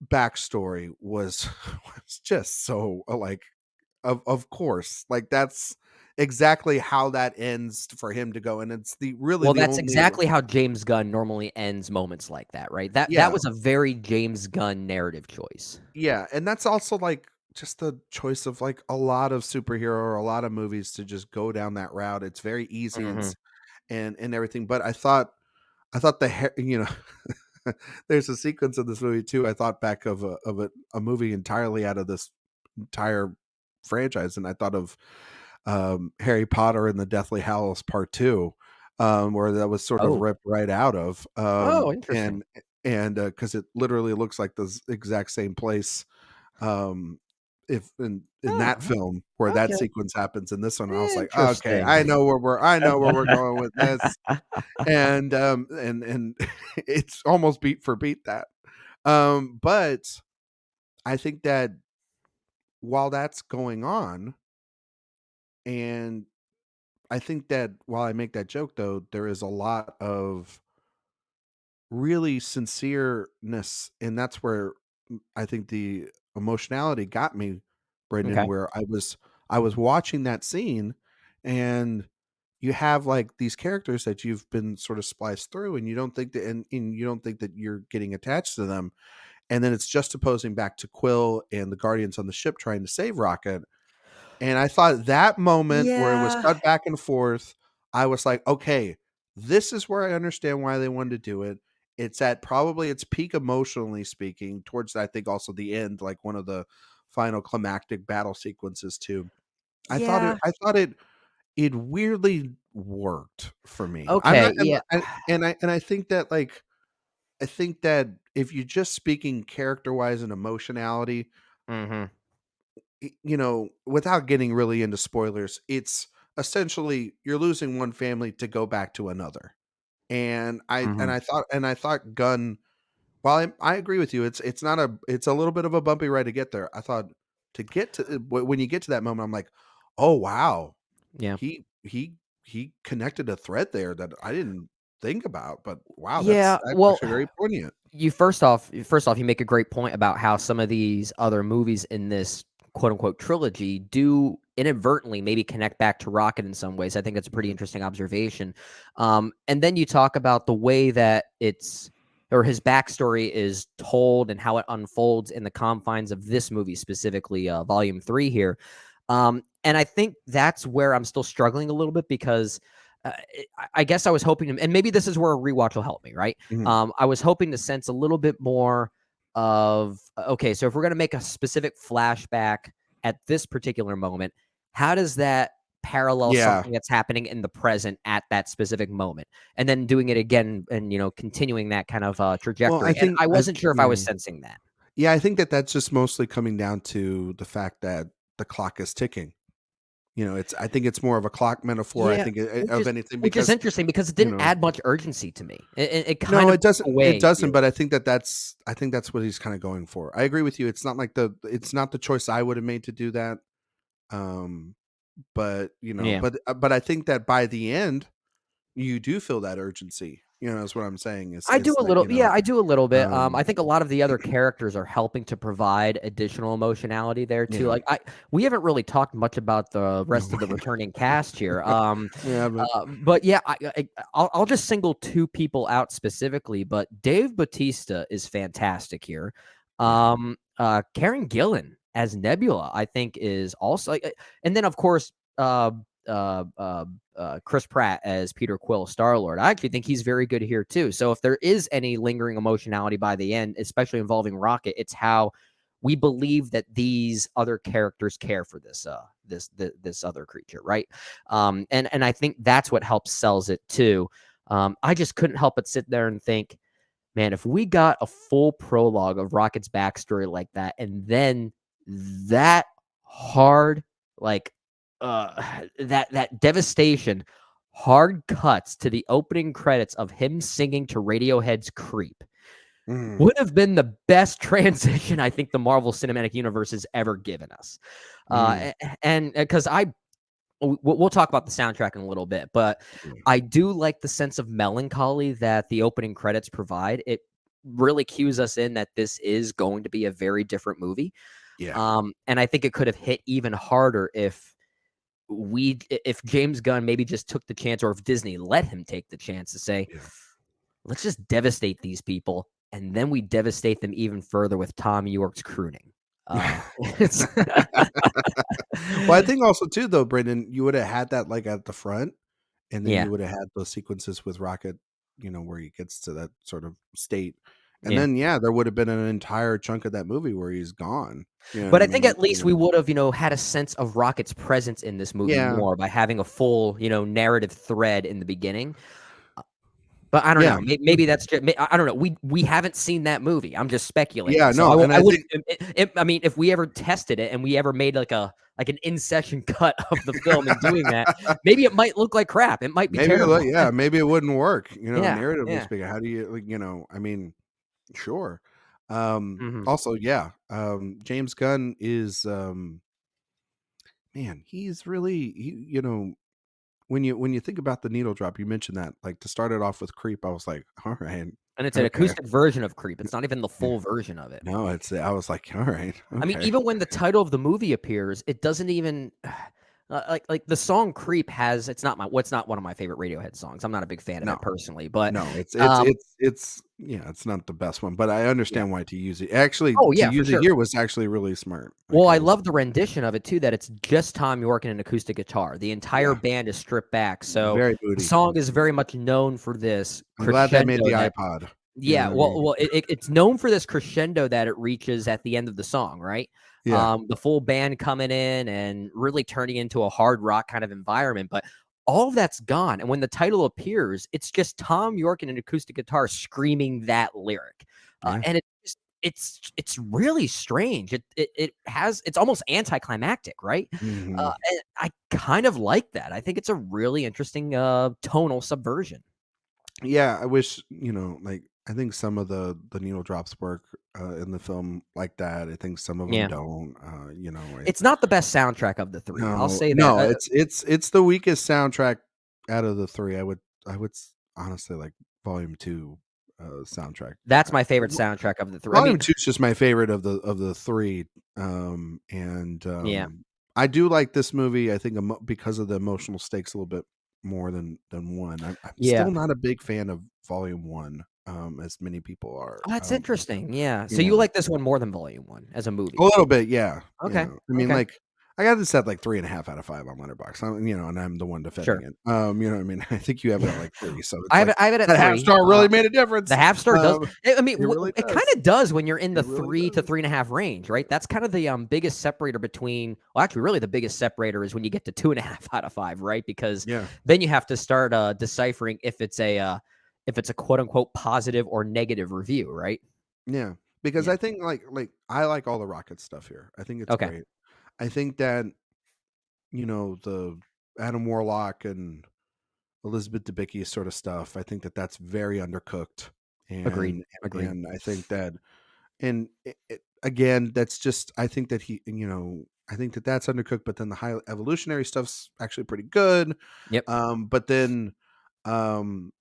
backstory was was just so like, of course, like, that's exactly how that ends for him to go, and it's the really Well, the that's only exactly how James Gunn normally ends moments like that, right? That yeah. was a very James Gunn narrative choice. Yeah, and that's also, like, just the choice of, like, a lot of superhero or a lot of movies to just go down that route. It's very easy Mhm. and everything, but I thought there's a sequence in this movie too. I thought back of a movie entirely out of this entire franchise, and I thought of Harry Potter and the Deathly Hallows Part 2, where that was sort of Oh. ripped right out of, Oh, interesting. and because it literally looks like the exact same place, um, if in that Oh, film where that okay. sequence happens in this one, I was like, "Okay, Interesting. I know where we're going with this." And it's almost beat for beat that. But I think that while that's going on, and I think that while I make that joke though, there is a lot of really sincereness, and that's where I think the emotionality got me, Brendan, Okay. where I was watching that scene, and you have like these characters that you've been sort of spliced through, and you don't think that and you don't think that you're getting attached to them. And then it's just opposing back to Quill and the Guardians on the ship trying to save Rocket. And I thought that moment where it was Yeah. cut back and forth, I was like, okay, this is where I understand why they wanted to do it. It's at probably its peak emotionally speaking, towards I think also the end, like one of the final climactic battle sequences too. Yeah. I thought it weirdly worked for me. I'm Okay, not yeah. and I think that like I think that if you're just speaking character wise and emotionality, Mhm. without getting really into spoilers, it's essentially you're losing one family to go back to another. Mhm. And I thought Gunn, while I agree with you, it's a little bit of a bumpy ride to get there. I thought to get to when you get to that moment, I'm like, oh wow, Yeah. he connected a thread there that I didn't think about, but wow, Yeah, that's well, actually very poignant. you first off, you make a great point about how some of these other movies in this quote unquote trilogy do inadvertently maybe connect back to Rocket in some ways. I think that's a pretty Mhm. interesting observation. And then you talk about the way that it's or his backstory is told and how it unfolds in the confines of this movie, specifically volume 3 here. And I think that's where I'm still struggling a little bit because I guess I was hoping to, and maybe this is where a rewatch will help me, right? Mhm. I was hoping to sense a little bit more of okay, so if we're going to make a specific flashback at this particular moment, how does that parallel Yeah. something that's happening in the present at that specific moment, and then doing it again and continuing that kind of Well, I trajectory? And think I I wasn't sure if I was yeah. sensing that. Yeah, I think that that's just mostly coming down to the fact that the clock is ticking. It's I think it's more of a clock metaphor, I Yeah, think, which of is anything which is because, interesting because it you didn't know add much urgency to me. It kind no, of took it away. doesn't, but I think I think that's what he's kinda going for. I agree with you, it's not the choice I would have made to do that, um, but, Yeah. but I think that by the end, you do feel that urgency. That's what I'm saying. I do Is a that, little, yeah, I do a little bit. I um, think a lot of the other characters are helping to provide additional emotionality there too. yeah, Like we haven't really talked much about the no, rest of the returning cast here. we haven't. But yeah, I'll just single two people out specifically. But Dave Bautista is fantastic here. Yeah. Karen Gillan as Nebula, I think, is also, and then of course, uh, uh, Chris Pratt as Peter Quill, Star Lord. I actually think he's very good here too. So if there is any lingering emotionality by the end, especially involving Rocket, it's how we believe that these other characters care for this other creature, right? And I think that's what helps sells it too. I just couldn't help but sit there and think, man, if we got a full prologue of Rocket's backstory like that, and then that hard, like that devastation, hard cuts to the opening credits of him singing to Radiohead's Creep Mhm. would have been the best transition I think the Marvel Cinematic Universe has ever given us. Mm. And because we'll talk about the soundtrack in a little bit, but Yeah. I do like the sense of melancholy that the opening credits provide. It really cues us in that this is going to be a very different movie. Yeah. And I think it could have hit even harder if James Gunn maybe just took the chance, or if Disney let him take the chance to say, Yeah. let's just devastate these people, and then we devastate them even further with Tom York's crooning. It's Well, I think also too, though, Brendan, you would have had that like at the front, and then yeah, you would have had those sequences with Rocket, where he gets to that sort of state, and yeah. then there would have been an entire chunk of that movie where he's gone. You know what But I I think mean? at least we would have, had a sense of Rocket's presence in this movie Yeah, more by having a full, narrative thread in the beginning. But I don't yeah, know. Maybe that's just. I don't know. We haven't seen that movie. I'm just speculating. yeah. So No, and I I wouldn't. think I mean, if we ever tested it and we ever made like an in session cut of the film and doing that, maybe it might look like crap. It might be maybe, terrible. maybe it wouldn't work. Yeah. Narratively Yeah. speaking, how do you, I mean, sure. Hmm. Also, yeah. James Gunn is, man, he's really, when you think about the needle drop, you mentioned that, like, to start it off with Creep, I was like, all right, And it's an okay, acoustic version of Creep. It's not even the yeah. full version of it. No, I was like, all right, I mean, okay, even when the title of the movie appears, it doesn't even like the song "Creep" has. It's not one of my favorite Radiohead songs. I'm not a big fan of no, it personally, but no, um, it's not the best one, but I yeah. understand why to use it. Actually, Oh to yeah, for use it sure. here was actually really smart. Well, Like, I I was, love the rendition of it too. That it's just Tom York and an acoustic guitar. The entire yeah, band is stripped back, so very the moody. song is very much known for this I'm glad they made crescendo the that. iPod. You know Yeah, what I mean? it's known for this crescendo that it reaches at the end of the song, right? Yeah, The full band coming in and really turning into a hard rock kind of environment, but all of that's gone. And when the title appears, it's just Tom York and an acoustic guitar screaming that lyric, yeah. and it's really strange. It's almost anticlimactic, right? Mhm. And I kind of like that. I think it's a really interesting tonal subversion. Yeah, I wish, like, I think some of the needle drops work in the film like that. I think some of them Yeah. don't. It's not the best soundtrack of the 3, I'll No, say that, no, it's the weakest soundtrack out of the 3. I would honestly like Volume 2 soundtrack. that's Uh, my favorite Vo soundtrack of the 3. I mean Volume 2 is just my favorite of the 3. And yeah, I do like this movie. I think because of the emotional stakes a little bit more than 1. I'm yeah. still not a big fan of Volume 1, as many people are. Oh, that's interesting, yeah. You So you know like this one more than Volume 1 as a a movie? little bit, yeah, Okay, I mean, okay, like, I got this at, like, 3.5 out of 5 on Letterboxd, and I'm the one defending sure. it, you know what I mean? I think you have it at, like, 3, so it's like, I have it at that half 3, star really made a the difference, half star does I mean, it really it does, kinda does when you're in the it really 3 to does. 3.5 range, right? That's kind of the, biggest separator between actually, really the biggest separator is when you get to 2.5 out of 5, right? Because Yeah, then you have to start, deciphering if it's a quote unquote "positive" or negative review, right? yeah, because Yeah. I think, I like all the Rocket stuff here, I think it's Okay. great. I think that, the Adam Warlock and Elizabeth Debicki sort of stuff, I think that that's very undercooked, Agreed. and Agreed. I think that, and again, that's just, I think that I think that that's undercooked, but then the high evolutionary stuff's actually pretty good. Yep. But then Um,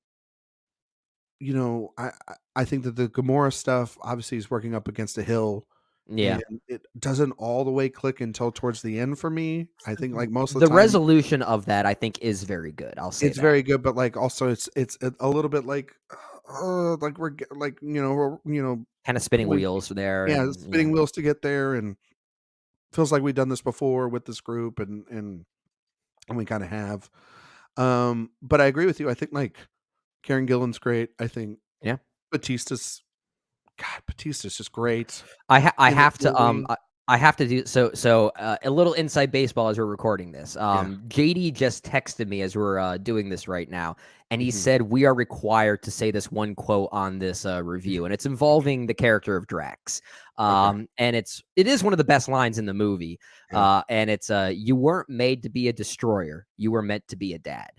I think that the Gamora stuff obviously is working up against a hill, Yeah. and it doesn't all the way click until towards the end for me. I think like most of the The time resolution of that, I think, is very good. I'll say it's that. very good, but like also it's a little bit like like Kind of spinning we wheels there, yeah and yeah. spinning wheels to get there, and feels like we've done this before with this group, and we kind of have. But I agree with you. I think like Karen Gillan's great. I think Yeah. Batista's Batista's just great I in this have to movie. I have to do a little inside baseball as we're recording this. Yeah. JD just texted me as we're doing this right now, and he Mhm. said we are required to say this one quote on this review, and it's involving the character of Drax. Okay. And it is one of the best lines in the movie. Yeah. And it's you weren't made to be a destroyer, you were meant to be a dad.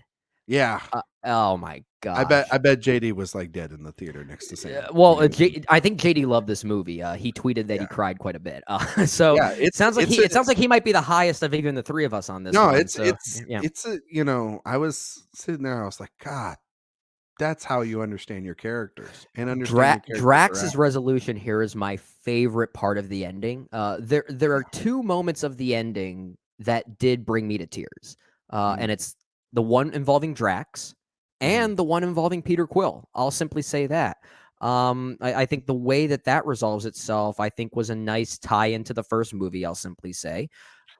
Yeah. Oh my I bet gosh. I bet JD was like dead in the theater next to Sam. Well, You know? I think JD loved this movie. He tweeted that Yeah. he cried quite a bit. So Yeah. it sounds like he might be the highest of even the three of us on this No, one. So yeah, it's a I was sitting there, I was like, God, that's how you understand your characters and understand your characters are Drax's at. resolution here is my favorite part of the ending. There are two moments of the ending that did bring me to tears, Mhm. and it's the one involving Drax Mhm. and the one involving Peter Quill. I'll simply say that. I think the way that resolves itself, I think, was a nice tie into the first movie. I'll simply say.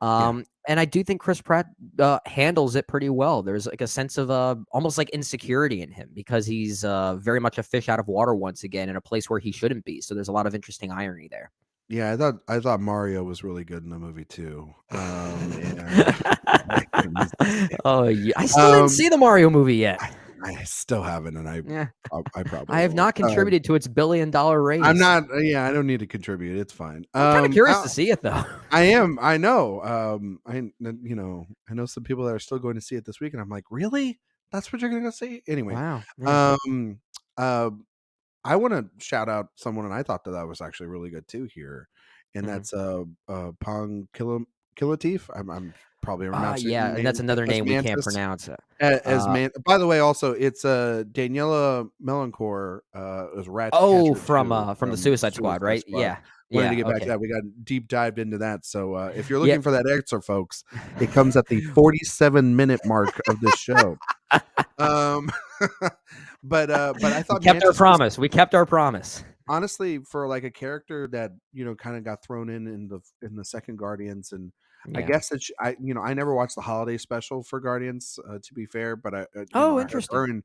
Yeah. And I do think Chris Pratt handles it pretty well. There's like a sense of almost like insecurity in him because he's very much a fish out of water once again in a place where he shouldn't be. So there's a lot of interesting irony there. Yeah, I thought Mario was really good in the movie too. And my goodness. Oh, yeah. I still didn't Um, see the Mario movie yet. I still haven't, and Yeah, I probably I have won't. not contributed to its $1 billion I'm raise. not. Yeah, I don't need to contribute. It's fine. I'm kind of curious to see it though. I am. I know. I know some people that are still going to see it this week, and I'm like, really? That's what you're going to go see? Anyway, Wow. Yeah. um, uh, I want to shout out someone, and I thought that was actually really good too here, and Mhm. that's Pong Killatif. I'm probably pronouncing Yeah, the and name that's another as name we can't Mantis. pronounce. As man. By the way, also it's Daniela Melancourt as Oh, Ratcatcher too from the from Suicide Squad, Suicide right? Squad. Yeah. Wanted to Yeah. get back to Okay. that. We got deep dived into that. So if you're Yeah. looking for that answer, folks, it comes at the 47-minute mark of this show. Um, but I We thought kept our Mantis was promise. We kept our promise. honestly for like a character that kind of got thrown in the second Guardians, and I Yeah. guess that I never watched the holiday special for Guardians to be fair, but Oh, I interesting.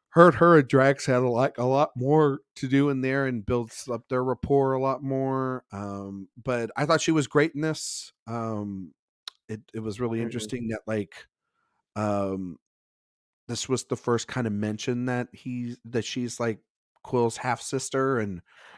heard her and Drax had a lot more to do in there and builds up their rapport a lot more. But I thought she was great in this. It was really Mhm. interesting that like um this was the first kind of mention that she's like Quill's half sister,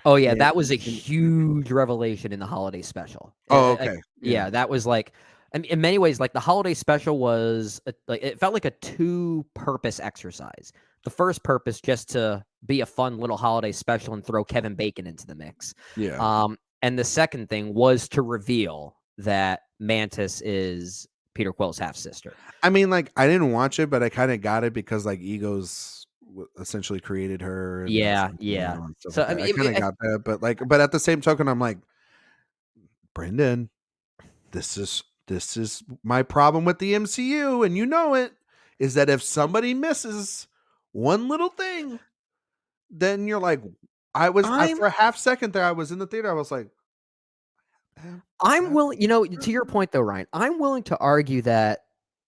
Oh, yeah, and, that was a and huge revelation in the holiday special. oh okay, yeah, Yeah, that was like I mean, in many ways, like, the holiday special was like it felt like a two-purpose exercise. The first purpose just to be a fun little holiday special and throw Kevin Bacon into the mix. yeah. And the second thing was to reveal that Mantis is Peter Quill's half-sister. I mean, like I didn't watch it, but I kind of got it because like Egos essentially created her, and that's Yeah, like yeah. and stuff So, like I that. mean, I kind of got that, but but at the same token, I'm like, Brendan, this is my problem with the MCU, and you know it is that if somebody misses one little thing, then you're like, I'm for a half second there, I was in the theater, I was like, "Eh, I'm that- willing, to your point though, Ryan, I'm willing to argue that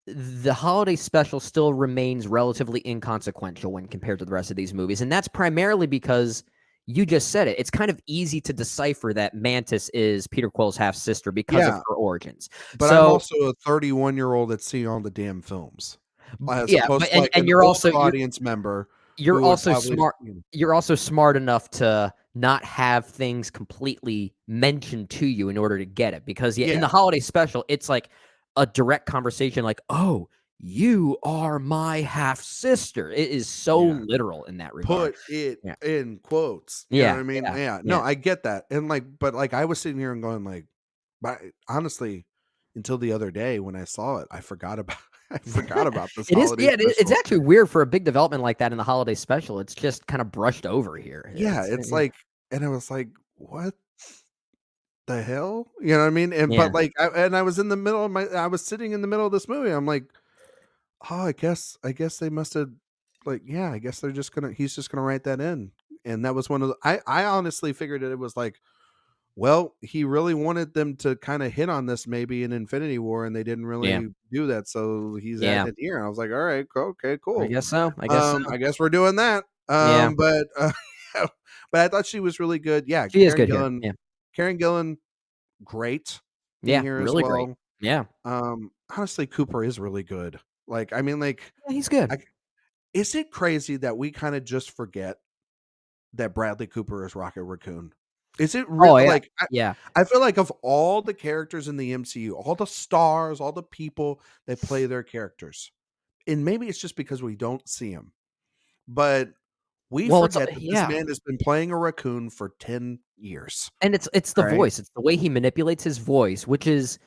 the holiday special still remains relatively inconsequential when compared to the rest of these movies. And that's primarily because you just said it. It's kind of easy to decipher that Mantis is Peter Quill's half sister because of yeah." her origins. But I'm So, also a 31-year-old that's seen all the damn films, as yeah, opposed but to like and an older audience member you're who would also probably, smart. You're also smart enough to not have things completely mentioned to you in order to get it. Because yeah, in yeah, the holiday special, it's like a direct conversation, like, "Oh, you are my half sister." It is so yeah. literal in that regard. Put it Yeah, in quotes. You know what yeah, I mean? yeah, Yeah. No, yeah. I get that. And like, but like I was sitting here and going like, but honestly, until the other day when I saw it, I forgot about I forgot about this It is, holiday yeah. It's special. actually weird for a big development like that in the holiday special. It's just kind of brushed over here. Yeah, it's like, and I was like, what the hell? You know what I mean? And yeah, but like, I was in the middle of I was sitting in the middle of this movie. I'm like, oh, I guess they must have, like, yeah, I guess he's just gonna write that in. And that was one of the, I honestly figured it was like, well, he really wanted them to kind of hit on this maybe in Infinity War, and they didn't yeah, really do that. So he's yeah. adding it here. And I was like, all right, okay, I cool. guess so. I guess so. I guess we're doing that. Yeah, But but I thought she was really good. Yeah, she is good here. Yeah, Karen Gillan, great in yeah, here as really great. well. Yeah, Honestly, Cooper is really good. Like, I mean, like, yeah, he's good. I, is it crazy that we kind of just forget that Bradley Cooper is Rocket Raccoon? Is it Oh really yeah, like yeah. I feel like of all the characters in the MCU, all the stars, all the people that play their characters, and maybe it's just because we don't see them, but we Well, it's forget that this yeah. man has been playing a raccoon for 10 years. And it's the Right? voice. It's the way he manipulates his voice, which is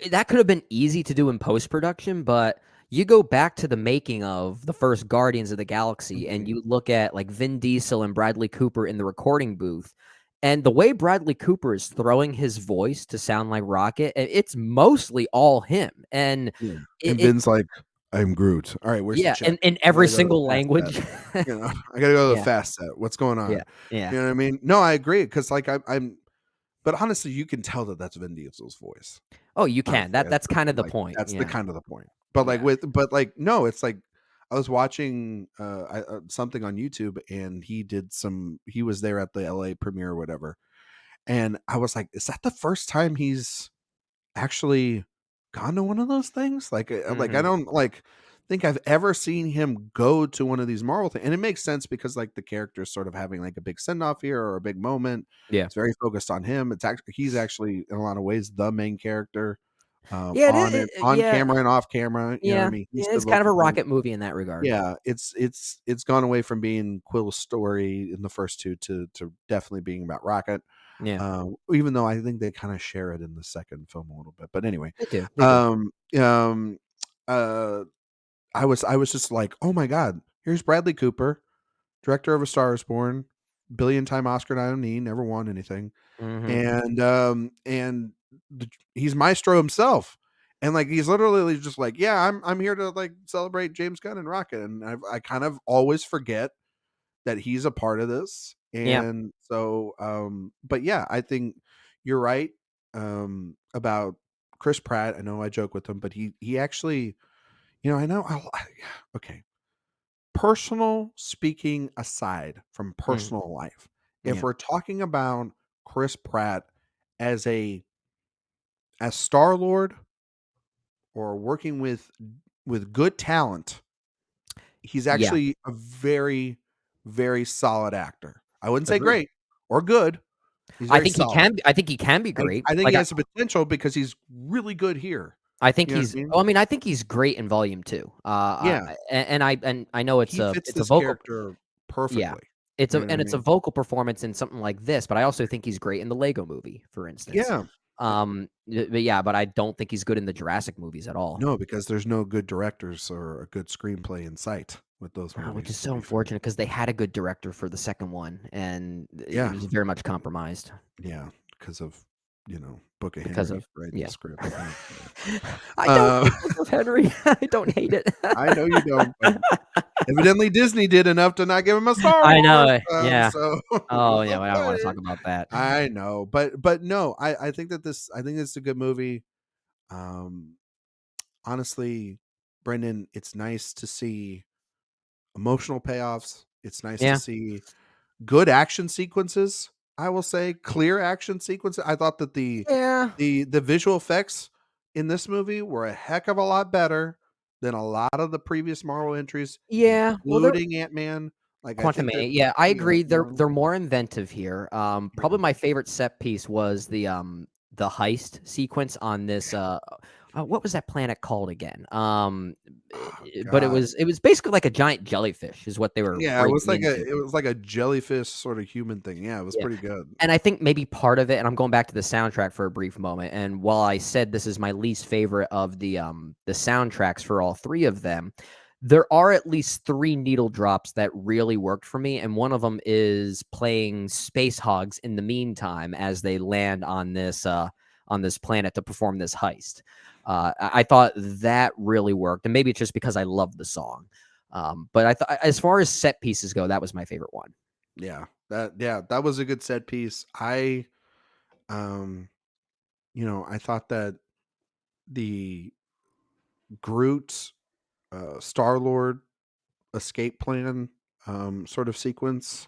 that could have been easy to do in post production, but you go back to the making of the first Guardians of the Galaxy and Mhm. you look at like Vin Diesel and Bradley Cooper in the recording booth, and the way Bradley Cooper is throwing his voice to sound like Rocket, it's mostly all him. And Yeah. it, And it Vin's like, I'm Groot. All right, where's the yeah, check? in I every gotta go to the single fast set. language. You know, I gotta go to the Yeah, fast set. What's going on? yeah, yeah. You know what I mean? No, I agree. Cause like but honestly, you can tell that that's Vin Diesel's voice. Oh, you can. Honestly, That's kind of the like, point. that's the Yeah. kind of the point. But like Yeah. no, it's like I was watching something on YouTube, and he was there at the LA premiere or whatever. And I was like, is that the first time he's actually gone to one of those things? Like I Mhm. don't like think I've ever seen him go to one of these Marvel things. And it makes sense because like the character's sort of having like a big send off here or a big moment. Yeah. It's very focused on him. He's actually in a lot of ways the main character, Yeah, on yeah. camera and off camera. You know what I Yeah, mean? He's yeah, the it's kind of a vocal point. rocket movie in that regard. Yeah, it's gone away from being Quill's story in the first two to definitely being about Rocket. Yeah, Even though I think they kind of share it in the second film a little bit. But anyway, they do, they do. um, um, uh, I was just like, oh my god, here's Bradley Cooper, director of A Star Is Born, billion-time Oscar nominee, never won anything, Mhm. and he's Maestro himself. And like he's literally just like, yeah, I'm here to like celebrate James Gunn and Rocket, and I kind of always forget that he's a part of this. Yeah, And so but yeah, I think you're right about Chris Pratt. I know I joke with him, but he actually, I know okay. Personal speaking aside from mhm, personal life, if yeah, we're talking about Chris Pratt as Star-Lord or working with good talent, he's yeah, actually a very, very solid actor. I wouldn't say agreed. great or good. He's very solid. I think he can be great. I think he Like, has the potential because he's really good here. I think You know what he's I mean? well, I mean, I think he's great in Volume 2. Yeah, And I know he fits it's a this vocal character yeah. perfectly. It's You a know what and I it's a mean? vocal performance in something like this, but I also think he's great in the Lego Movie, for instance. Yeah. But I don't think he's good in the Jurassic movies at all. No, because there's no good directors or a good screenplay in sight with those Which movies, is to so be fair. unfortunate because they had a good director for the second one, and it Yeah, was very much compromised yeah, because of, Book of because Henry of writing the yeah. script. Yeah. I don't Uh, hate Book of Henry. I don't hate it. I know you don't, but evidently Disney did enough to not give him a Star I know Wars. it. Yeah. So Oh yeah. Well, I don't want to okay. talk about that. I know, but no, I think it's a good movie. Um, Honestly, Brendan, it's nice to see emotional payoffs. It's nice to Yeah. see good action sequences. I will say clear action sequences. I thought that Yeah. the visual effects in this movie were a heck of a lot better than a lot of the previous Marvel entries, Yeah. Well, they're including Ant-Man. Like I think that, Quantumania. Yeah, I agree. you They're more inventive here. yeah. Probably my favorite set piece was the heist sequence on this. What was that planet called again? Oh, but it God. was basically like a giant jellyfish is what they were Yeah, breaking into. it was like a jellyfish sort of human thing. Yeah, it was Yeah. pretty good. And I think maybe part of it, and I'm going back to the soundtrack for a brief moment. And while I said this is my least favorite of the soundtracks for all three of them, there are at least three needle drops that really worked for me. And one of them is playing Space Hogs in the meantime as they land on this planet to perform this heist. I thought that really worked, and maybe it's just because I love the song. But I thought, as far as set pieces go, that was my favorite one. That was a good set piece. Um I thought that the Groot Star Lord escape plan sort of sequence,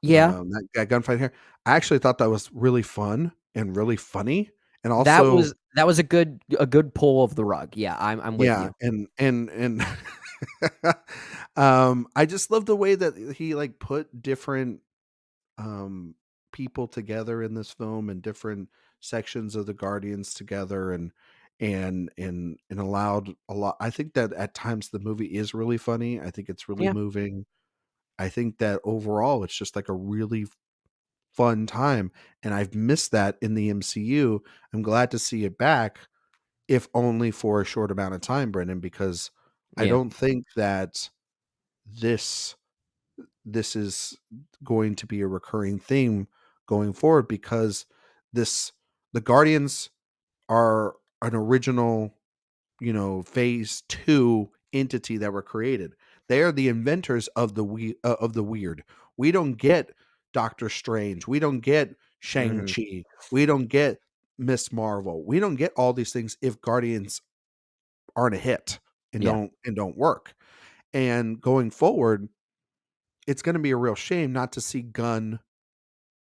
Yeah, that gunfight here, I actually thought that was really fun and really funny. And that also, was a good pull of the rug. Yeah, I'm with yeah, you. and I just love the way that he like put different um people together in this film and different sections of the Guardians together, and allowed a lot. I think that at times the movie is really funny. I think it's really Yeah, moving. I think that overall it's just like a really fun time, and I've missed that in the MCU. I'm glad to see it back, if only for a short amount of time, Brendan, because I yeah, don't think that this this is going to be a recurring theme going forward, because this the Guardians are an original, phase 2 entity that were created. They are the inventors of the weird. We don't get Doctor Strange, we don't get mhm, Shang-Chi, we don't get Miss Marvel. We don't get all these things if Guardians aren't a hit and yeah, don't work. And going forward, it's going to be a real shame not to see Gunn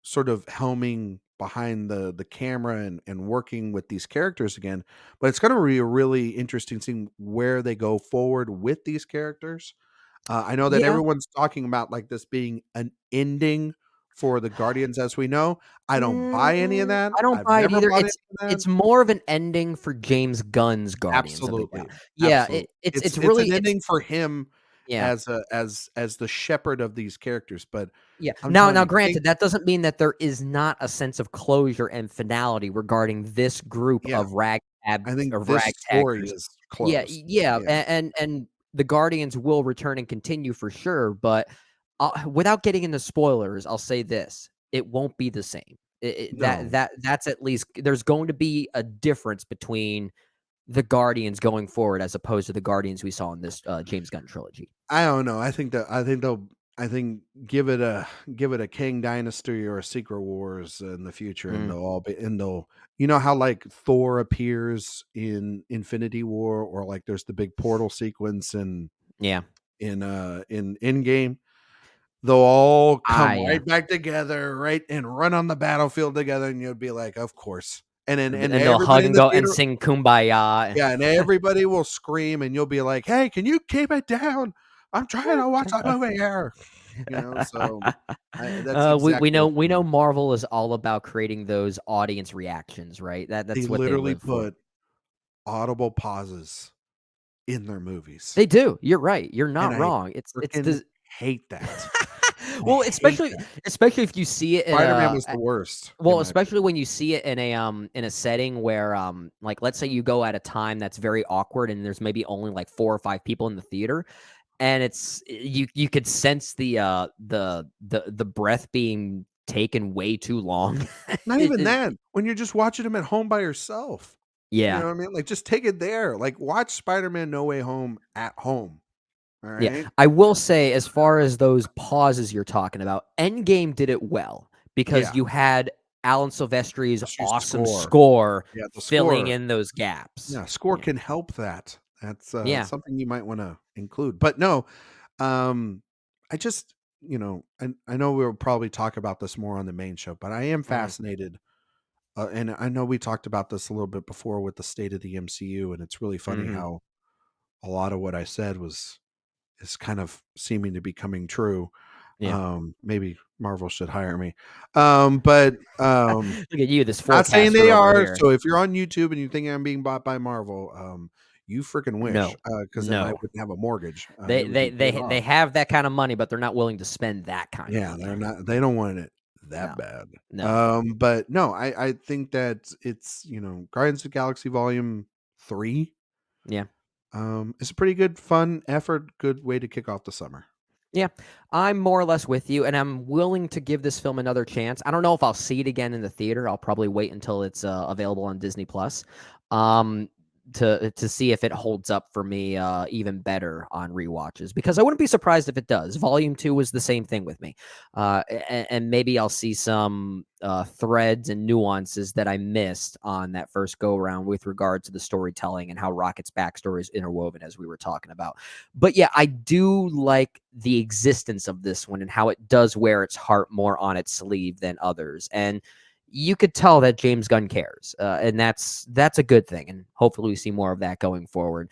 sort of helming behind the camera and working with these characters again. But it's going to be a really interesting seeing where they go forward with these characters. I know that yeah. everyone's talking about like this being an ending for the Guardians as we know. I don't buy any of that. I don't I've buy it never either. bought any It's of that. it's more of an ending for James Gunn's Guardians of the Gal. Absolutely. Yeah, Absolutely. it's It's an really it's ending for him yeah. as as the shepherd of these characters, but Yeah. I'm Now telling now you, King, granted, that doesn't mean that there is not a sense of closure and finality regarding this group yeah, of I think this story ragtaggers. is Yeah, closed. yeah, Yeah. and the Guardians will return and continue for sure, but, without getting into spoilers, I'll say this, it won't be the same. No, That's at least there's going to be a difference between the Guardians going forward as opposed to the Guardians we saw in this, James Gunn trilogy. I don't know. I think give it a King Dynasty or a Secret Wars in the future, and Mm, they'll all be and they'll you know how like Thor appears in Infinity War, or like there's the big portal sequence yeah. in Endgame. They'll all come Yeah. right back together, right, and run on the battlefield together, and you'll be like, "Of course." And then And and and they'll hug everybody in and the go and theater, sing Kumbaya. yeah, and everybody will scream, and you'll be like, "Hey, can you keep it down? I'm trying to watch a movie here." So that's We exactly know what's we going know on. Marvel is all about creating those audience reactions, right? They That's what they literally live for. put audible pauses in their movies, They do. You're right. You're and not I wrong. It's freaking the hate that. I well, hate especially that. especially if you see it in Spider-Man a was the worst in well, my opinion. especially when you see it in a setting where like let's say you go at a time that's very awkward and there's maybe only like 4 or 5 people in the theater and you could sense the breath being taken way too long. Not It even is that, when you're just watching them at home by yourself. You yeah. know what I mean? Like, just take it there. Like, watch Spider-Man: No Way Home at home, Yeah, alright? I will say as far as those pauses you're talking about, Endgame did it well because Yeah, you had Alan Silvestri's just use the awesome score. score Yeah, the filling score. in those gaps. Yeah, score Yeah. can help that. That's, Yeah. something you might wanna include. But no, um, I just I know we'll probably talk about this more on the main show, but I am Mhm. fascinated, and I know we talked about this a little bit before with the state of the MCU, and it's really funny Mhm. how a lot of what I said is kind of seeming to be coming true. Yeah. Maybe Marvel should hire me. But Look at you, this not saying forecaster they over are. here. So if you're on YouTube and you think I'm being bought by Marvel, You freaking wish, No. because then I No. wouldn't have a mortgage. They It would be paid they off. have that kind of money, but they're not willing to spend that kind of Yeah, money. they're not. They don't want it that No. bad. No. But no, I think that it's Guardians of the Galaxy Volume 3. Yeah. It's a pretty good, fun effort. Good way to kick off the summer. Yeah, I'm more or less with you, and I'm willing to give this film another chance. I don't know if I'll see it again in the theater. I'll probably wait until it's available on Disney Plus, to see if it holds up for me even better on rewatches. Because I wouldn't be surprised if it does. Volume 2 was the same thing with me, and maybe I'll see some threads and nuances that I missed on that first go around with regard to the storytelling and how Rocket's backstory is interwoven, as we were talking about. But yeah, I do like the existence of this one and how it does wear its heart more on its sleeve than others. And you could tell that James Gunn cares, and that's a good thing. And hopefully we see more of that going forward.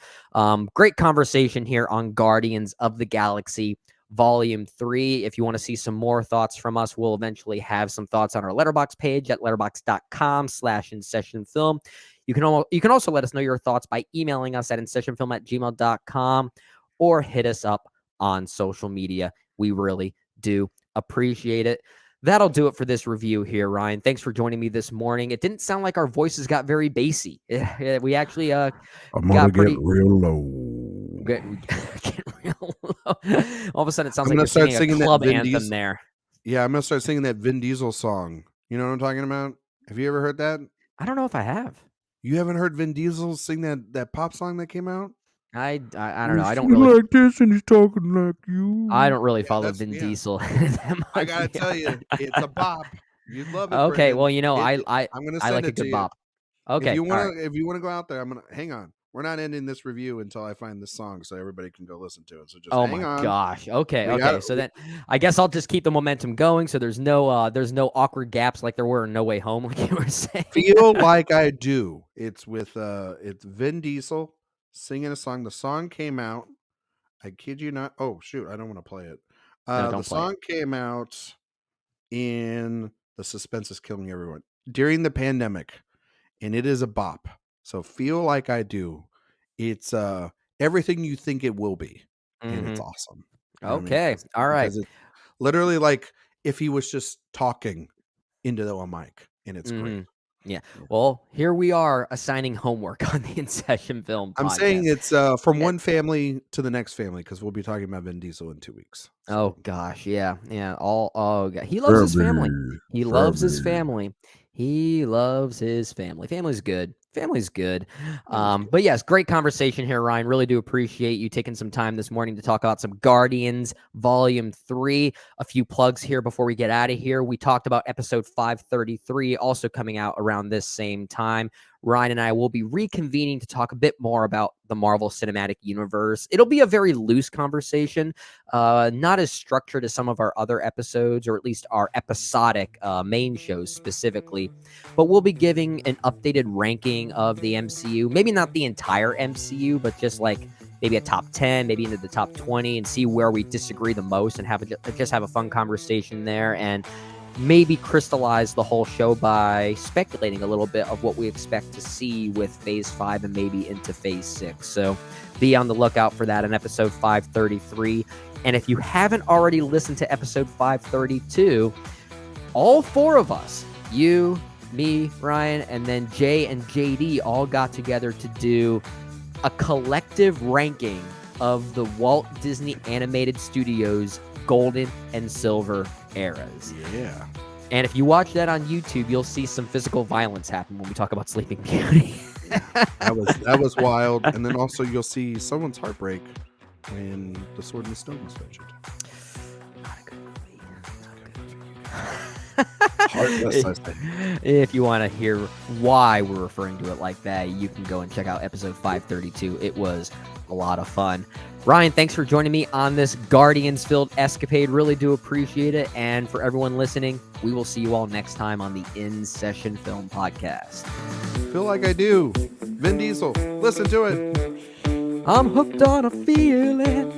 Great conversation here on Guardians of the Galaxy Volume 3. If you want to see some more thoughts from us, we'll eventually have some thoughts on our Letterboxd page at letterboxd.com/InSessionFilm. You can also let us know your thoughts by emailing us at InSessionFilm@gmail.com or hit us up on social media. We really do appreciate it. That'll do it for this review here, Ryan. Thanks for joining me this morning. It didn't sound like our voices got very bassy. We actually I'm got gonna pretty get real low. get real low. All of a sudden, it sounds I'm like gonna you're start singing a singing that club Vin anthem Diesel. there. Yeah, I'm gonna start singing that Vin Diesel song. You know what I'm talking about? Have you ever heard that? I don't know if I have. You haven't heard Vin Diesel sing that pop song that came out? I don't know. I don't He's really. like this, and he's talking like you. I don't really Yeah, follow that's Vin yeah. Diesel that much. I gotta tell you, it's a bop. You'd love it. Okay, Brendan. well, I'm I'm gonna I send like a it to good you. bop. If Okay, you all wanna, right. if you wanna go out there, I'm gonna hang on. We're not ending this review until I find this song, so everybody can go listen to it. So just Oh hang my on. gosh. Okay, We okay. gotta- So then I guess I'll just keep the momentum going. So there's no awkward gaps like there were in No Way Home, like you were saying. Feel Like I Do. It's with it's Vin Diesel singing a song. The song came out. I kid you not. Oh shoot, I don't want to play it. No, The don't play it. song came out in the suspense is killing everyone during the pandemic, and it is a bop. So Feel Like I Do. It's everything you think it will be, and it's awesome. You know what I mean? Okay. All right. Because it's literally like if he was just talking into a mic, and it's great. Yeah. Well, here we are assigning homework on the In Session Film I'm podcast. saying it's from one family to the next family because we'll be talking about Vin Diesel in 2 weeks. Oh gosh, yeah. Oh god. He loves his family. He loves his family. He loves his family. Family's good. Family's good. But yes, great conversation here, Ryan. Really do appreciate you taking some time this morning to talk about some Guardians Volume 3. A few plugs here before we get out of here. We talked about episode 533 also coming out around this same time. Ryan and I will be reconvening to talk a bit more about the Marvel Cinematic Universe. It'll be a very loose conversation, not as structured as some of our other episodes, or at least our episodic main shows specifically. But we'll be giving an updated ranking of the MCU, maybe not the entire MCU, but just like maybe a top 10, maybe into the top 20, and see where we disagree the most and just have a fun conversation there, and maybe crystallize the whole show by speculating a little bit of what we expect to see with Phase 5 and maybe into Phase 6. So be on the lookout for that in episode 533. And if you haven't already listened to episode 532, all four of us, you, me, Ryan, and then Jay and JD all got together to do a collective ranking of the Walt Disney Animated Studios golden and silver eras. Yeah. And if you watch that on YouTube, you'll see some physical violence happen when we talk about Sleeping Beauty. That was wild. And then also you'll see someone's heartbreak when The Sword and the Stone was featured. Not a good movie. Heartless, I say. If you want to hear why we're referring to it like that, you can go and check out episode 532. It was a lot of fun. Ryan, thanks for joining me on this Guardians-filled escapade. Really do appreciate it. And for everyone listening, we will see you all next time on the In Session Film Podcast. Feel Like I Do. Vin Diesel. Listen to it. I'm hooked on a feeling.